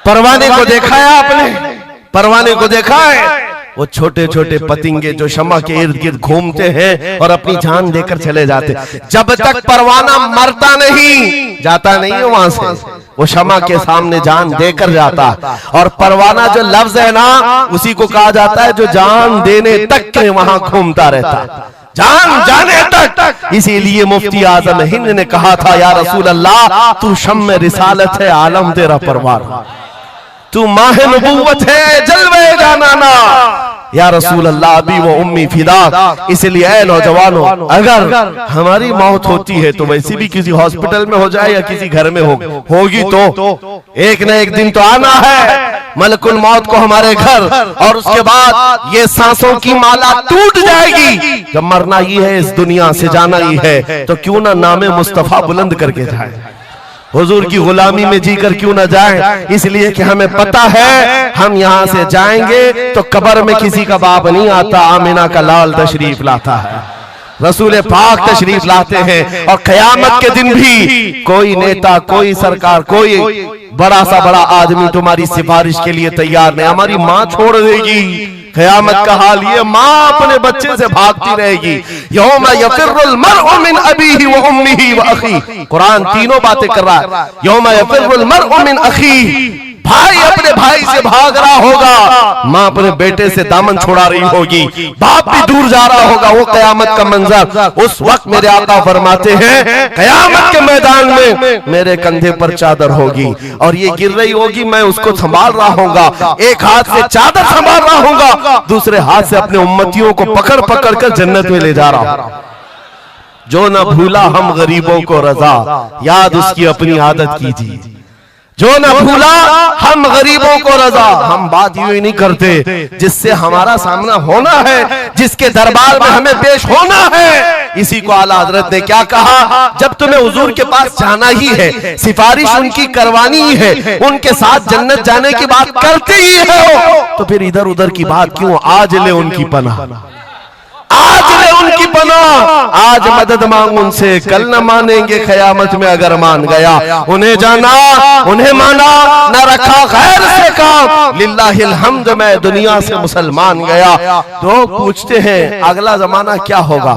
परवाने को देखा है आपने? परवाने को देखा है? वो छोटे छोटे पतिंगे जो शमा के इर्द गिर्द घूमते हैं और अपनी जान देकर चले जाते, जब तक परवाना मरता नहीं जाता नहीं है वहां से, वो शमा के सामने जान देकर जाता। और परवाना जो लफ्ज है ना उसी को कहा जाता है जो जान देने तक के वहां घूमता रहता, जान जाने तक। इसीलिए मुफ्ती आजम हिंद ने कहा था या रसूल अल्लाह तू शम्म रिसालत है, आलम तेरा परवाना, तू माह नबूवत है, जलवे जानाना या रसूल अल्लाह अभी वो उम्मी फिदा। इसलिए ऐ नौजवानों, अगर हमारी मौत होती है तो वैसे भी किसी हॉस्पिटल में हो जाए या किसी घर में होगी तो एक न एक दिन तो आना है मलकुल मौत को हमारे घर, और उसके बाद ये सांसों की माला टूट जाएगी। जब मरना ही है, इस दुनिया से जाना ही है, तो क्यों ना नामे मुस्तफा बुलंद करके जाए, हुजूर की गुलामी में जीकर क्यों ना जाएं। इसलिए कि हमें पता है हम यहाँ से जाएंगे तो कब्र में किसी का बाप नहीं आता, आमिना का लाल तशरीफ लाता है, रसूल पाक तशरीफ लाते हैं। और कयामत के दिन भी कोई नेता, कोई सरकार, कोई बड़ा सा बड़ा आदमी तुम्हारी सिफारिश के लिए तैयार नहीं। हमारी माँ छोड़ देगी, कयामत का हाल ये, माँ अपने बच्चे से भागती रहेगी। यौमा यफिर्रुल मर्उ मिन अबीही व उम्मिही व अखी, कुरान तीनों बातें कर रहा है। यौमा यफिर्रुल मर्उ मिन अखी, भाई अपने भाई से भाग रहा होगा, माँ अपने बेटे से दामन छुड़ा रही होगी, बाप भी दूर जा रहा होगा। वो कयामत का मंजर, उस वक्त मेरे आका फरमाते हैं कयामत के मैदान में मेरे कंधे पर चादर होगी और ये गिर रही होगी, मैं उसको संभाल रहा होगा, एक हाथ से चादर संभाल रहा होगा, दूसरे हाथ से अपने उम्मतियों को पकड़ पकड़ कर जन्नत में ले जा रहा हूं। जो न भूला हम गरीबों को रजा, याद उसकी अपनी आदत कीजिए। जो न भूला हम गरीबों को रजा, हम बात यूं ही नहीं करते जिससे हमारा सामना होना है, जिसके दरबार में हमें पेश होना है। इसी को आला हजरत ने क्या कहा, जब तुम्हें हुजूर के पास जाना ही है, सिफारिश उनकी करवानी ही है, उनके साथ जन्नत जाने की बात करते ही हो, तो फिर इधर उधर की बात क्यों? आज ले उनकी पनाह, आज ले उनकी पनाह, आज मदद मांग उनसे, कल न मानेंगे कयामत में अगर मान गया। उन्हें जाना, उन्हें माना, न रखा गैर से काम, लिल्लाहिल हम्द मैं दुनिया से मुसलमान गया। तो पूछते हैं अगला जमाना क्या होगा?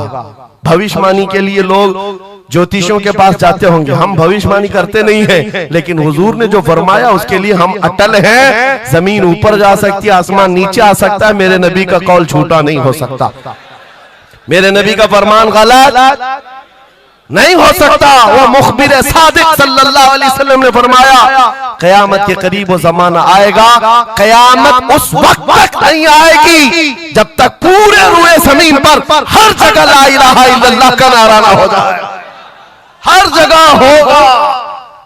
भविष्यवाणी के लिए लोग ज्योतिषों के पास जाते होंगे, हम भविष्यवाणी करते नहीं है, लेकिन हुजूर ने जो फरमाया उसके लिए हम अटल हैं। जमीन ऊपर जा सकती है, आसमान नीचे आ सकता है, मेरे नबी का कौल झूठा नहीं हो सकता, मेरे नबी का फरमान गलत नहीं हो सकता। वो मुखबिर सादिक सल्लल्लाहु अलैहि वसल्लम ने फरमाया कयामत के करीब वो जमाना आएगा, कयामत उस वक्त तक नहीं आएगी जब तक पूरे रुए जमीन पर हर जगह ला इलाहा इल्लल्लाह का नारा ना हो जाए। हर जगह होगा।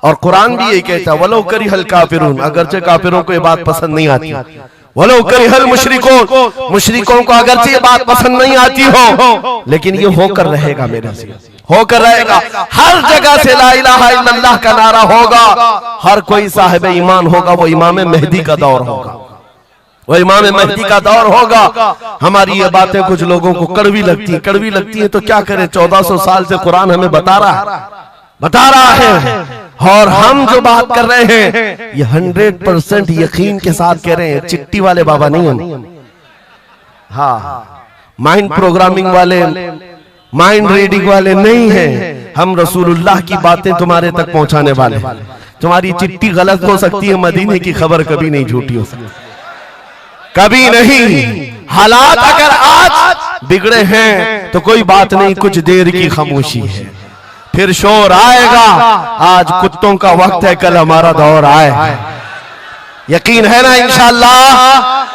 और कुरान भी यही कहता है वलो करिहल काफिरून, अगरचे काफिरों को ये बात पसंद नहीं आती, वलो करिहल मुशरिकून, मुशरिकों को अगरचे ये बात पसंद नहीं आती हो, लेकिन ये होकर रहेगा, मेरे से होकर रहेगा। हर जगह से ला इलाहा इल्लल्लाह का नारा होगा। हर कोई साहिब ईमान होगा, वो इमाम मेहदी का दौर होगा, वो इमाम मेहदी का दौर होगा। हमारी ये बातें कुछ लोगों को कड़वी लगती है तो क्या करें, 1400 साल से कुरान हमें बता रहा है। और हम जो बात कर रहे हैं ये 100% यकीन के साथ कह रहे हैं, चिट्ठी वाले बाबा नहीं हैं, हाँ माइंड प्रोग्रामिंग वाले, माइंड रीडिंग वाले नहीं हैं। हम रसूलुल्लाह की बातें तुम्हारे तक पहुंचाने वाले। तुम्हारी चिट्ठी गलत हो सकती है, मदीने की खबर कभी नहीं झूठी हो सकती, कभी नहीं। हालात अगर आज बिगड़े हैं तो कोई बात नहीं, कुछ देर की खामोशी है, फिर शोर आएगा। आज कुत्तों का वक्त है, कल हमारा दौर आए। यकीन है ना इंशाअल्लाह?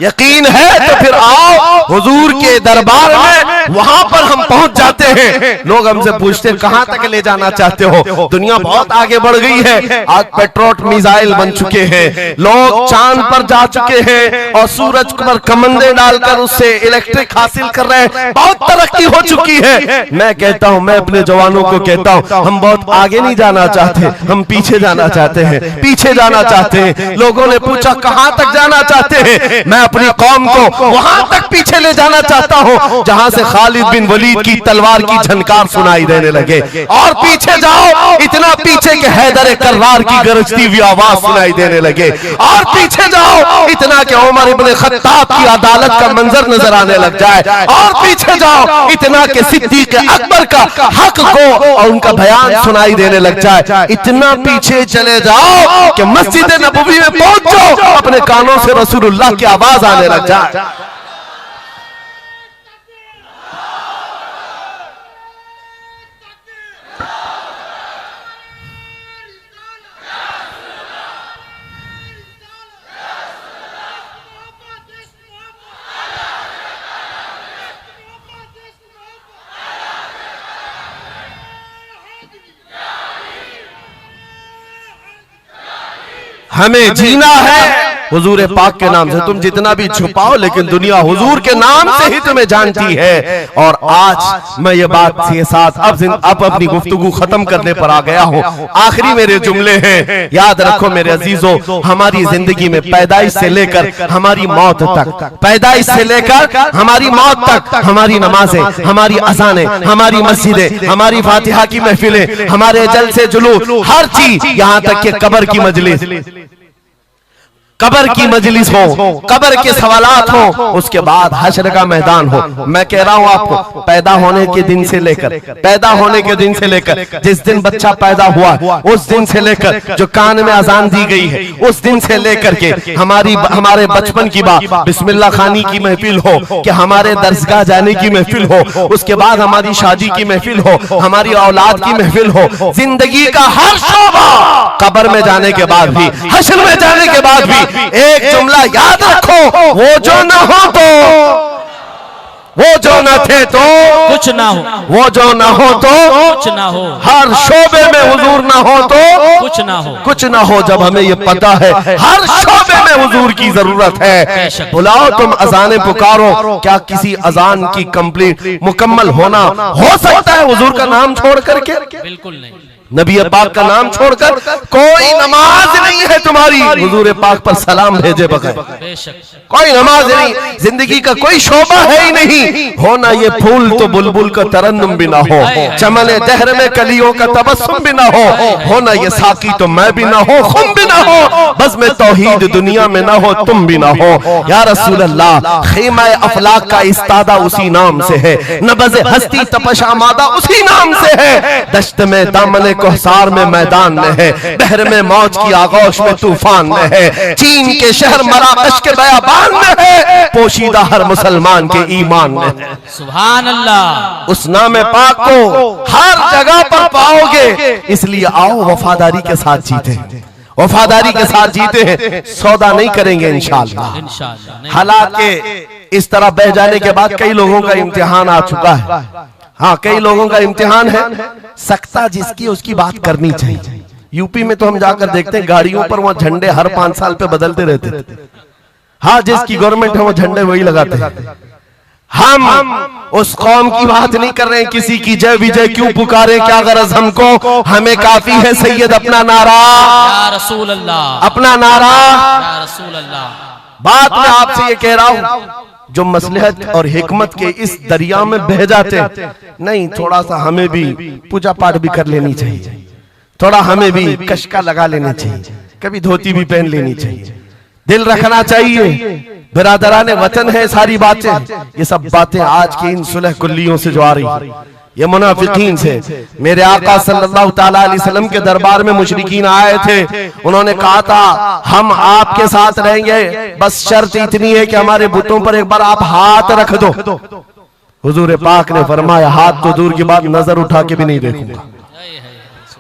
यकीन है तो फिर आओ हुजूर के दरबार में, वहां पर हम पहुंच जाते हैं। लोग हमसे पूछते हैं कहां तक ले जाना चाहते हो? दुनिया बहुत आगे बढ़ गई है। आज पेट्रोट मिसाइल बन चुके हैं, लोग चांद पर जा चुके हैं और सूरज पर कमंदे डालकर उससे इलेक्ट्रिक हासिल कर रहे हैं। बहुत तरक्की हो चुकी है। मैं कहता हूं, मैं अपने जवानों को कहता हूं, हम बहुत आगे नहीं जाना चाहते, हम पीछे जाना चाहते हैं, पीछे जाना चाहते हैं। लोगों ने पूछा कहां तक जाना चाहते हैं? मैं अपनी कौम को वहां तक पीछे ले जाना चाहता हूं जहां से खालिद बिन वलीद की तलवार की झनकार सुनाई देने लगे। और पीछे जाओ, इतना पीछे के हैदर कर्रार की गरजती हुई आवाज सुनाई देने लगे। और पीछे जाओ, इतना कि उमर इब्ने खत्ताब की अदालत का मंजर नजर आने लग जाए। और पीछे जाओ, इतना कि सिद्दीक अकबर का हक को और उनका बयान सुनाई देने लग जाए। इतना पीछे चले जाओ कि मस्जिद नबवी में पहुंच जाओ, अपने कानों से रसूलुल्लाह की आवाज आने लग जाए। हमें जीना है हुजूर पाक के नाम से। तुम जितना भी छुपाओ, लेकिन दुनिया हुजूर के नाम से ही तुम्हें जानती है। और आज मैं ये बात के साथ अब अपनी गुफ्तगू खत्म करने पर आ गया हूँ। आखिरी मेरे जुमले हैं, याद रखो मेरे अजीजों, हमारी जिंदगी में पैदाइश से लेकर हमारी मौत तक, पैदाइश से लेकर हमारी मौत तक, हमारी नमाजें, हमारी अज़ानें, हमारी मस्जिदें, हमारी फातिहा की महफिलें, हमारे जलसे जुलूस, हर चीज, यहाँ तक कि कब्र की मजलिस, कब्र की मजलिस हो, कब्र के सवालात हो, उसके बाद हश्र का मैदान हो। मैं कह रहा हूं आपको, पैदा होने के दिन से लेकर जिस दिन बच्चा पैदा हुआ उस दिन से लेकर जो कान में अजान दी गई है उस दिन से लेकर के हमारे बचपन की बात, बिस्मिल्लाह खानी की महफिल हो, कि हमारे दरसगाह जाने की महफिल हो, उसके बाद हमारी शादी की महफिल हो, हमारी औलाद की महफिल हो, जिंदगी का हर शोबा, कब्र में जाने के बाद भी, हश्र में जाने के बाद भी एक जुमला याद रखो, वो जो न हो तो, वो जो न थे तो कुछ ना हो, वो जो न हो तो कुछ ना हो, हर शोबे में हुजूर न हो तो कुछ ना हो, कुछ ना हो। जब हमें ये पता है हर शोबे में हुजूर की जरूरत है, बुलाओ तुम अजाने पुकारो। क्या किसी अजान की कंप्लीट मुकम्मल होना हो सकता है हुजूर का नाम छोड़ करके? बिल्कुल नहीं। नबी पाक का नाम छोड़कर कोई नमाज नहीं है तुम्हारी हुजूर पाक पर सलाम भेजे बगैर, कोई नमाज नहीं, जिंदगी का कोई शोबा है ही नहीं। होना ये फूल तो बुलबुल का तरन्नुम भी ना हो, चमने दहर में कलियों का तबस्सुम भी ना हो, होना ये साकी तो मैं भी ना हो, खुम भी ना हो, बस में तौहीद दुनिया में ना हो, तुम भी ना हो। या रसूल अल्लाह, खीमा अफलाक का इस्तादा उसी नाम से है, नबज़ हस्ती तपश आमादा उसी नाम से है, दश्त में दामन कोहसार में मैदान में है, बहर में मौज की आगोश में तूफान में है, चीन के शहर मराकश के बयाबान में है, पोशीदा हर मुसलमान के ईमान में है। सुभान अल्लाह। उस नाम पाक को हर जगह पर पाओगे, इसलिए आओ वफादारी के साथ जीते, वफादारी के साथ जीते हैं, सौदा नहीं करेंगे इंशाअल्लाह। हालात के इस तरह बह जाने के बाद कई लोगों का इम्तिहान आ चुका है। हाँ, कई लोगों का इम्तिहान है, सकता जिसकी उसकी बात करनी चाहिए। यूपी में तो हम जाकर देखते हैं गाड़ियों पर वहां झंडे हर 5 साल पे बदलते रहते थे। हाँ, जिसकी गवर्नमेंट है वो झंडे वही लगाते हैं। हम उस कौम की बात नहीं कर रहे हैं, किसी की जय विजय क्यों पुकारे, क्या गरज हमको, हमें काफी है सैयद अपना नारा या रसूल अल्लाह, अपना नारा या रसूल अल्लाह। बात मैं आपसे ये कह रहा हूं, जो मसलहत और हिकमत के इस दरिया में बह जाते नहीं, थोड़ा सा हमें भी पूजा पाठ भी कर लेनी चाहिए, थोड़ा हमें भी कशका लगा लेना चाहिए, कभी धोती भी पहन लेनी चाहिए, दिल रखना चाहिए। बिरादराने वतन है सारी बातें, ये सब बातें आज की इन सुलह कुल्लियों से जो आ रही, ये मुनाफिकीन से। मेरे आका सल्लल्लाहु ताला अलैहि वसल्लम के दरबार में मुशरिकीन आए थे, उन्होंने कहा था हम आपके साथ रहेंगे, बस शर्त इतनी है कि हमारे बुतों पर एक बार आप हाथ रख दो। हुजूर पाक ने फरमाया हाथ तो दूर की बात, नजर उठा के भी नहीं देखूंगा।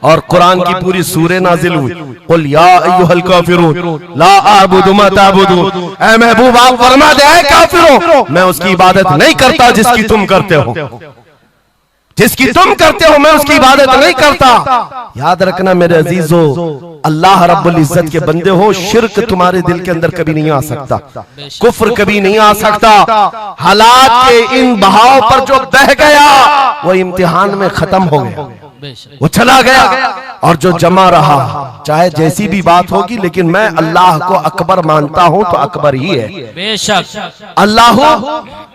और कुरान की पूरी सूरह नाजिल हुई, कुल या अय्युहल काफिरून ला अअबुदु मा तअबुदून। ऐ महबूब आप फरमा दे, ऐ काफिरों मैं उसकी इबादत नहीं करता जिसकी तुम करते हो, जिसकी तुम करते हो मैं उसकी इबादत नहीं करता। याद रखना मेरे अजीजों, अल्लाह रब्बुल इज्जत के बंदे हो, शिर्क तुम्हारे दिल के अंदर कभी नहीं आ सकता, कुफ्र कभी नहीं आ सकता। हालात के इन बहाव पर जो बह गया वो इम्तिहान में खत्म हो गया, वो चला गया, और जो जमा रहा चाहे जैसी भी बात होगी, लेकिन मैं अल्लाह को अकबर मानता हूं तो अकबर ही है। बेशक अल्लाह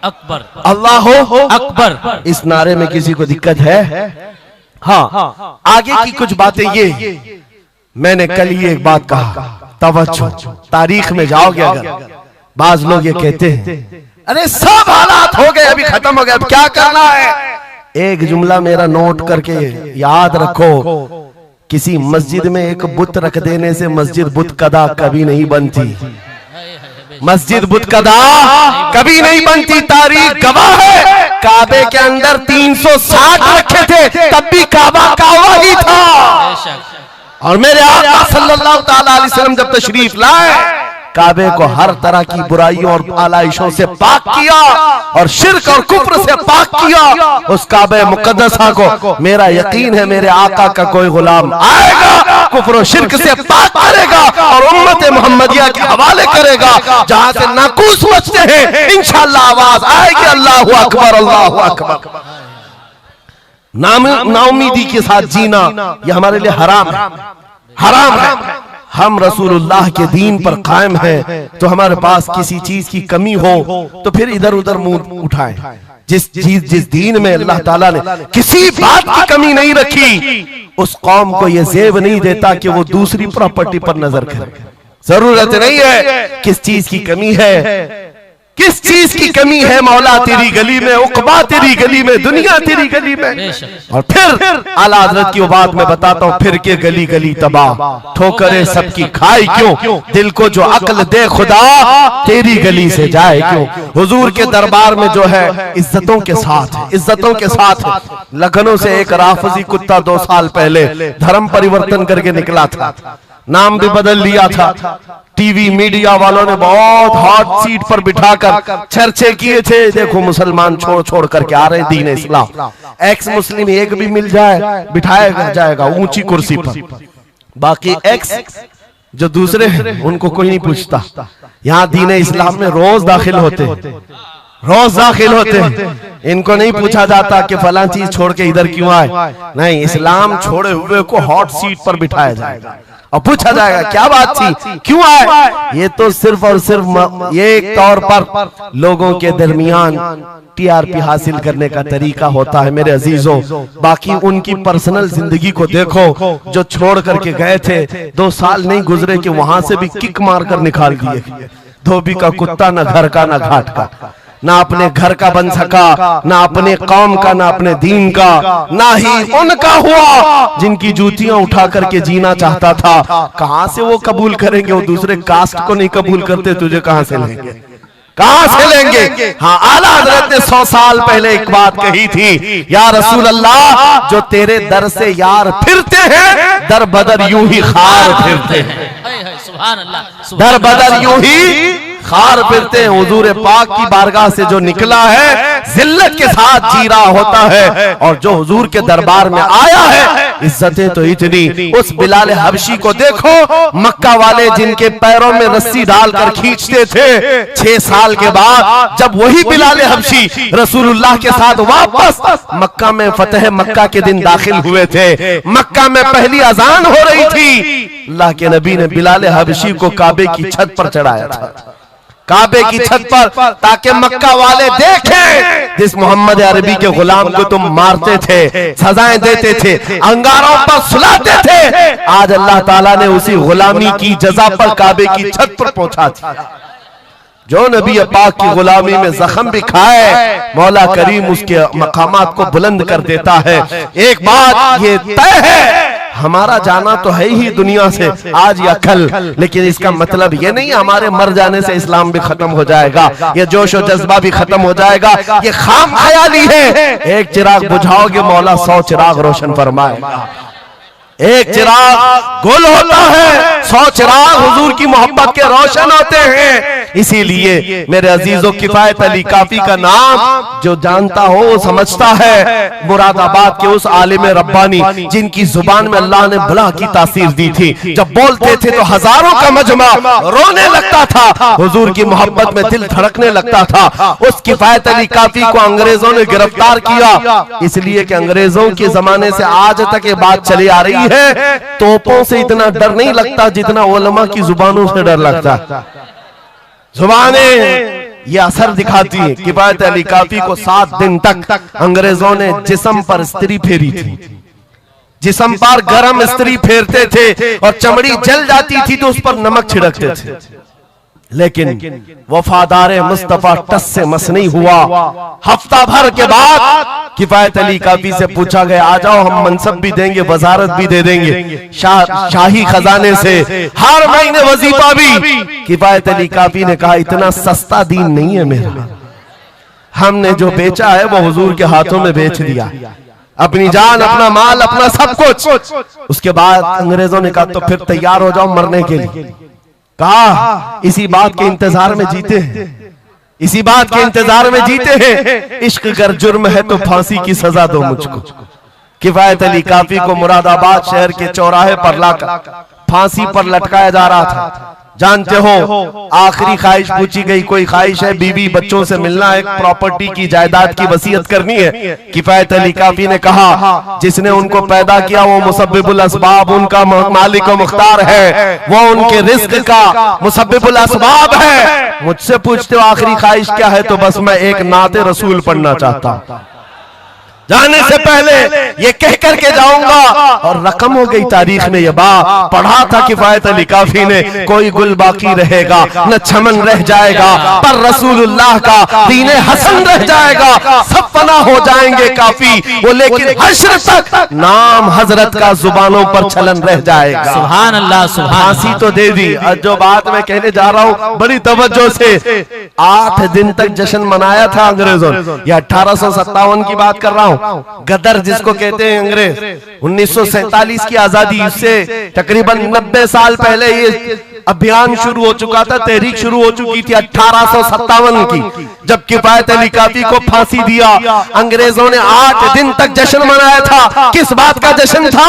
अकबर, अल्लाह अकबर। इस नारे में किसी को दिक्कत है? हाँ, आगे की कुछ बातें ये, मैंने कल ही एक बात कहा, तवज्जो, तारीख में जाओगे अगर, बाज लोग ये कहते हैं अरे सब हालात हो गए, अभी खत्म हो गया, अब क्या करना है? एक जुमला मेरा नोट करके याद रखो, किसी मस्जिद में एक बुत रख देने से मस्जिद बुत कदा कभी नहीं बनती, मस्जिद बुत कदा कभी नहीं बनती। तारीख गवाह है, काबे के अंदर 360 रखे थे, तब भी काबा काबा ही था। और मेरे आका सल्लल्लाहु ताला अलैहि वसल्लम जब तशरीफ लाए, काबे को हर तरह की बुराइयों और आलाइशों से पाक किया और शिर्क और कुफ्र से पाक किया। उस काबे मुकद्दसा को मेरा यकीन है मेरे आका का कोई गुलाम आएगा, कुफ्र और शिर्क से पाक करेगा और उम्मत मोहम्मदिया के हवाले करेगा। जहां से नाकूस मचते हैं इंशाअल्लाह आवाज आएगी अल्लाहु अकबर, अल्लाहु अकबर। नाउमीदी के साथ जीना यह हमारे लिए हराम है, हराम है। हम रसूलुल्लाह के दीन पर कायम हैं, तो हमारे पास किसी चीज की कमी हो तो फिर इधर उधर मुंह उठाएं। जिस दीन में अल्लाह ताला ने किसी बात की कमी नहीं रखी, उस कौम को यह जेब नहीं देता कि वो दूसरी प्रॉपर्टी पर नजर करे। जरूरत नहीं है किस चीज की कमी है, किस चीज की कमी है, मौला तेरी गली में, उकबा तेरी गली में, दुनिया तेरी गली में। और फिर आला हज़रत की वो बात मैं बताता हूँ, फिर के गली गली तबाह, ठोकरे सबकी खाई क्यों, दिल को जो अक्ल दे खुदा तेरी गली से जाए क्यों। हुजूर के दरबार में जो है इज्जतों के साथ, इज्जतों के साथ। लखनऊ से एक राफजी कुत्ता 2 साल पहले धर्म परिवर्तन करके निकला था, नाम भी बदल लिया था। टीवी मीडिया वालों ने बहुत हॉट सीट पर बिठाकर चर्चे किए थे, देखो मुसलमान छोड़ छोड़ करके आ रहे दीन इस्लाम, एक्स मुस्लिम एक भी मिल जाए बिठाया जाएगा ऊंची कुर्सी पर, बाकी एक्स जो दूसरे हैं उनको कोई नहीं पूछता। यहाँ दीन इस्लाम में रोज दाखिल होते, रोज दाखिल होते, इनको नहीं पूछा जाता कि फलां चीज छोड़ के इधर क्यों आए, नहीं, इस्लाम छोड़े हुए को हॉट सीट पर बिठाया जाएगा और पूछा जाएगा क्या बात थी, क्यों आए। ये तो सिर्फ और सिर्फ ये एक तौर पर लोगों के दरमियान टीआरपी हासिल करने का तरीका होता है मेरे अजीजों। बाकी उनकी पर्सनल जिंदगी को देखो, जो छोड़ करके गए थे 2 साल नहीं गुजरे कि वहां से भी किक मार कर निकाल दिए। धोबी का कुत्ता, न घर का न घाट का, ना अपने घर का बन सका, ना अपने कौम का, ना अपने दीन का, ना ही उनका हुआ जिनकी जूतियां उठा करके जीना चाहता था। कहां से वो कबूल करेंगे? वो दूसरे कास्ट को नहीं कबूल करते, तुझे कहां से लेंगे? कहां से लेंगे? हाँ, आला हजरत ने 100 साल पहले एक बात कही थी, या रसूल अल्लाह, जो तेरे दर से यार फिरते हैं, दर बदर यूं ही खार फिरते हैं। सुभान अल्लाह, दर बदर यूं ही खार फिरते हैं। हुजूर पाक की बारगाह से जो निकला है, जिल्लत के साथ जी रहा होता है, और जो हुजूर के दरबार में आया है, इज्जतें तो इतनी। उस बिलाल हबशी को देखो, मक्का वाले जिनके पैरों में रस्सी डालकर खींचते थे, 6 साल के बाद जब वही बिलाल हबशी रसूलुल्लाह के साथ वापस मक्का में फतेह मक्का के दिन दाखिल हुए थे, मक्का में पहली अजान हो रही थी, अल्लाह के नबी ने बिलाल हबशी को काबे की छत पर चढ़ाया था, काबे की छत पर, ताकि मक्का वाले देखें जिस मोहम्मद अरबी के गुलाम को तुम मारते थे, सजाएं देते थे, अंगारों पर सुलाते थे, आज अल्लाह ताला ने उसी गुलामी की जजा पर काबे की छत पर पहुंचा दिया। जो नबी पाक की गुलामी में जख्म भी खाए, मौला करीम उसके मकामात को बुलंद कर देता है। एक बात ये तय है, हमारा जाना तो है ही दुनिया से आज या कल, लेकिन इसका मतलब ये नहीं हमारे मर जाने से इस्लाम भी खत्म हो जाएगा, ये जोश और जज्बा भी खत्म हो जाएगा। ये खाम ख्याली है। एक चिराग बुझाओगे, मौला 100 चिराग रोशन फरमाएगा। एक चिराग गुल होता है, 100 चिराग हुजूर की मोहब्बत के रोशन होते हैं। इसीलिए मेरे अजीजों, किफायत अली काफी का नाम जो जानता हो वो समझता है। मुरादाबाद के उस आलिम रब्बानी जिनकी जुबान में अल्लाह ने भला की तासीर दी थी, जब बोलते थे तो हजारों का मजमा रोने लगता था, हुजूर की मोहब्बत में दिल धड़कने लगता था। उस किफायत अली काफी को अंग्रेजों ने गिरफ्तार किया, इसलिए कि अंग्रेजों के जमाने से आज तक ये बात चली आ रही है, तोपों से इतना डर नहीं लगता जितना उलमा की जुबानों से डर लगता। जुबानें ये असर दिखाती है। किफायत अली काफी को 7 दिन तक अंग्रेजों ने जिस्म पर स्त्री फेरी थी, जिस्म पर गरम स्त्री फेरते थे और चमड़ी जल जाती थी तो उस पर नमक छिड़कते थे, लेकिन वफादार मुस्तफा टस से मस नहीं हुआ। हफ्ता भर के बाद किफायत अली काफी से पूछा गया, आ जाओ हम मनसब भी देंगे, वजारत भी दे देंगे, शाही खजाने से हर महीने वजीफा भी। किफायत अली काफी ने कहा, इतना सस्ता दीन नहीं है मेरा, हमने जो बेचा है वो हुजूर के हाथों में बेच दिया, अपनी जान, अपना माल, अपना सब कुछ। उसके बाद अंग्रेजों ने कहा, तो फिर तैयार हो जाओ मरने के लिए। कहा, इसी बात के इंतजार में जीते हैं, इसी बात के इंतजार में जीते हैं, इश्क अगर जुर्म है तो फांसी की सजा दो मुझको। किफायत अली काफी को मुरादाबाद शहर के चौराहे पर लाकर फांसी पर लटकाया जा रहा था। जानते हो, आखिरी ख्वाहिश पूछी गई, कोई ख्वाहिश है? बीवी बच्चों से मिलना, एक प्रॉपर्टी की जायदाद की वसीयत करनी है। किफायत अली काफी ने कहा, जिसने उनको पैदा किया वो मुसब्बिबुल असबाब, उनका मालिक व मुख्तार है, वो उनके रिस्क का मुसब्बिबुल असबाब है। मुझसे पूछते हो आखिरी ख्वाहिश क्या है, तो बस मैं एक नाते रसूल पढ़ना चाहता हूं, जाने से पहले ये कह करके जाऊंगा। और रकम हो गई तारीख में, ये बात पढ़ा था किफायत अली काफी ने, कोई गुल बाकी रहेगा न चमन रह जाएगा, पर रसूलुल्लाह का दीने हसन रह जाएगा, सब फना हो जाएंगे काफी वो, लेकिन हश्र तक नाम हजरत का जुबानों पर चलन रह जाएगा। सुभान अल्लाह, सुभान। फांसी तो दे दी। जो बात मैं कहने जा रहा हूं बड़ी तवज्जो से, 8 दिन तक जश्न मनाया था अंग्रेजों ने। यह 1857 की बात कर रहा हूं। गदर जिसको कहते हैं अंग्रेज, 1947 की आजादी से तकरीबन 90 साल पहले ये अभियान शुरू हो चुका था, तहरीक शुरू हो चुकी थी 1857 की, जब किफायत अली काफी को फांसी दिया। अंग्रेजों ने 8 दिन तक जश्न मनाया था। किस बात का जश्न था?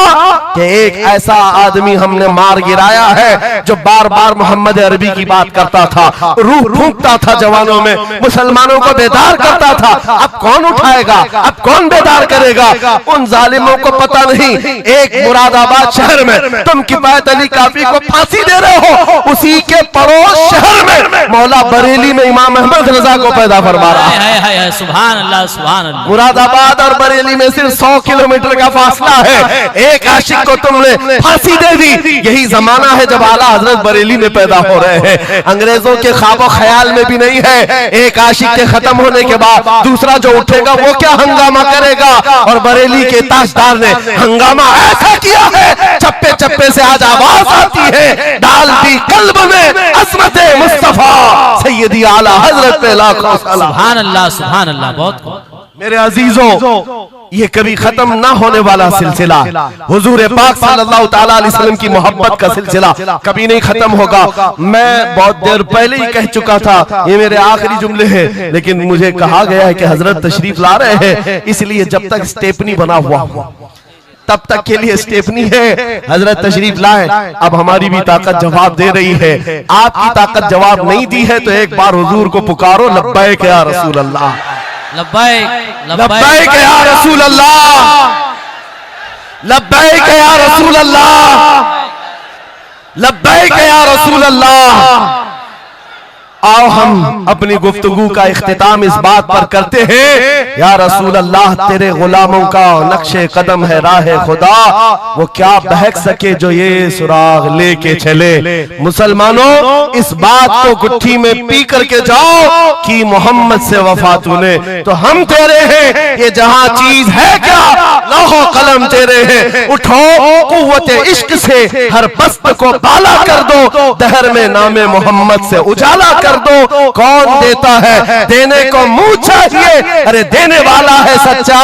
कि एक ऐसा आदमी हमने मार गिराया है जो बार बार मोहम्मद अरबी की बात करता था, रूह फूंकता था जवानों में, मुसलमानों को बेदार करता था। अब कौन उठाएगा, अब कौन बेदार करेगा? उन जालिमों को पता नहीं, एक मुरादाबाद शहर में तुम किफायत अली काफी को फांसी दे रहे हो, उसी के पड़ोस शहर में मौला बरेली में इमाम अहमद रजा को पैदा फरमा रहा है। सुभान अल्लाह सुभान अल्लाह। मुरादाबाद और बरेली में सिर्फ 100 किलोमीटर का फासला है। एक आशिक को तुमने फांसी दे दी। यही जमाना है जब आला हजरत बरेली में पैदा हो रहे हैं। अंग्रेजों के ख्वाबो ख्याल में भी नहीं है एक आशिक के खत्म होने के बाद दूसरा जो उठेगा वो क्या हंगामा करेगा। और बरेली के ताजदार ने हंगामा ऐसा किया है, चप्पे चप्पे से आज आवाज आती है, डाल दी कल्ब में अज़मत मुस्तफा सैयदी आला हजरत पे लाखों सलाम। सुभान अल्लाह सुभान अल्लाह। बहुत मेरे अजीजों, ये कभी खत्म ना होने वाला सिलसिला, हुजूर पाक सल्लल्लाहु ताला अलैहि वसल्लम की मोहब्बत का सिलसिला कभी नहीं खत्म होगा। मैं बहुत देर पहले ही कह चुका था, ये मेरे आखिरी जुमले हैं, लेकिन मुझे कहा गया है कि हजरत तशरीफ ला रहे हैं, इसलिए जब तक स्टेपनी बना हुआ तब तक के लिए स्टेपनी है। हजरत तशरीफ लाए, अब हमारी भी ताकत जवाब दे रही है। आपकी ताकत जवाब नहीं दी है तो एक बार हुजूर को पुकारो, लब्बैक या रसूल अल्लाह, लब्बैक लब्बैक या रसूल अल्लाह, लब्बैक या रसूल अल्लाह, लब्बैक या रसूल अल्लाह। आओ हम अपनी गुफ्तगू का इख्तिताम इस बात पर करते हैं, या रसूल अल्लाह तेरे गुलामों का नक्शे कदम है राह खुदा, वो क्या बहक सके जो ये सुराग लेके चले। मुसलमानों, इस बात को गुट्ठी में पी करके जाओ कि मोहम्मद से वफा तूने तो हम तेरे हैं, ये जहां चीज है क्या लौहो कलम तेरे हैं। उठो कुव्वत इश्क से हर पस्त को बाला कर दो, दहर में नामे मोहम्मद से उजाला कर दो। कौन देता है, देने को मुंह चाहिए, अरे देने वाला है सच्चा।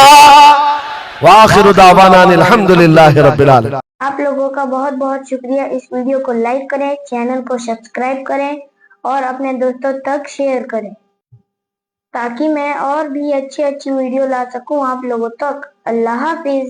वाखिरु दावाना अल्हम्दुलिल्लाहि रब्बिल आलमीन। आप लोगों का बहुत बहुत शुक्रिया। इस वीडियो को लाइक करें, चैनल को सब्सक्राइब करें और अपने दोस्तों तक शेयर करें ताकि मैं और भी अच्छी अच्छी वीडियो ला सकूं आप लोगों तक। अल्लाह हाफिज।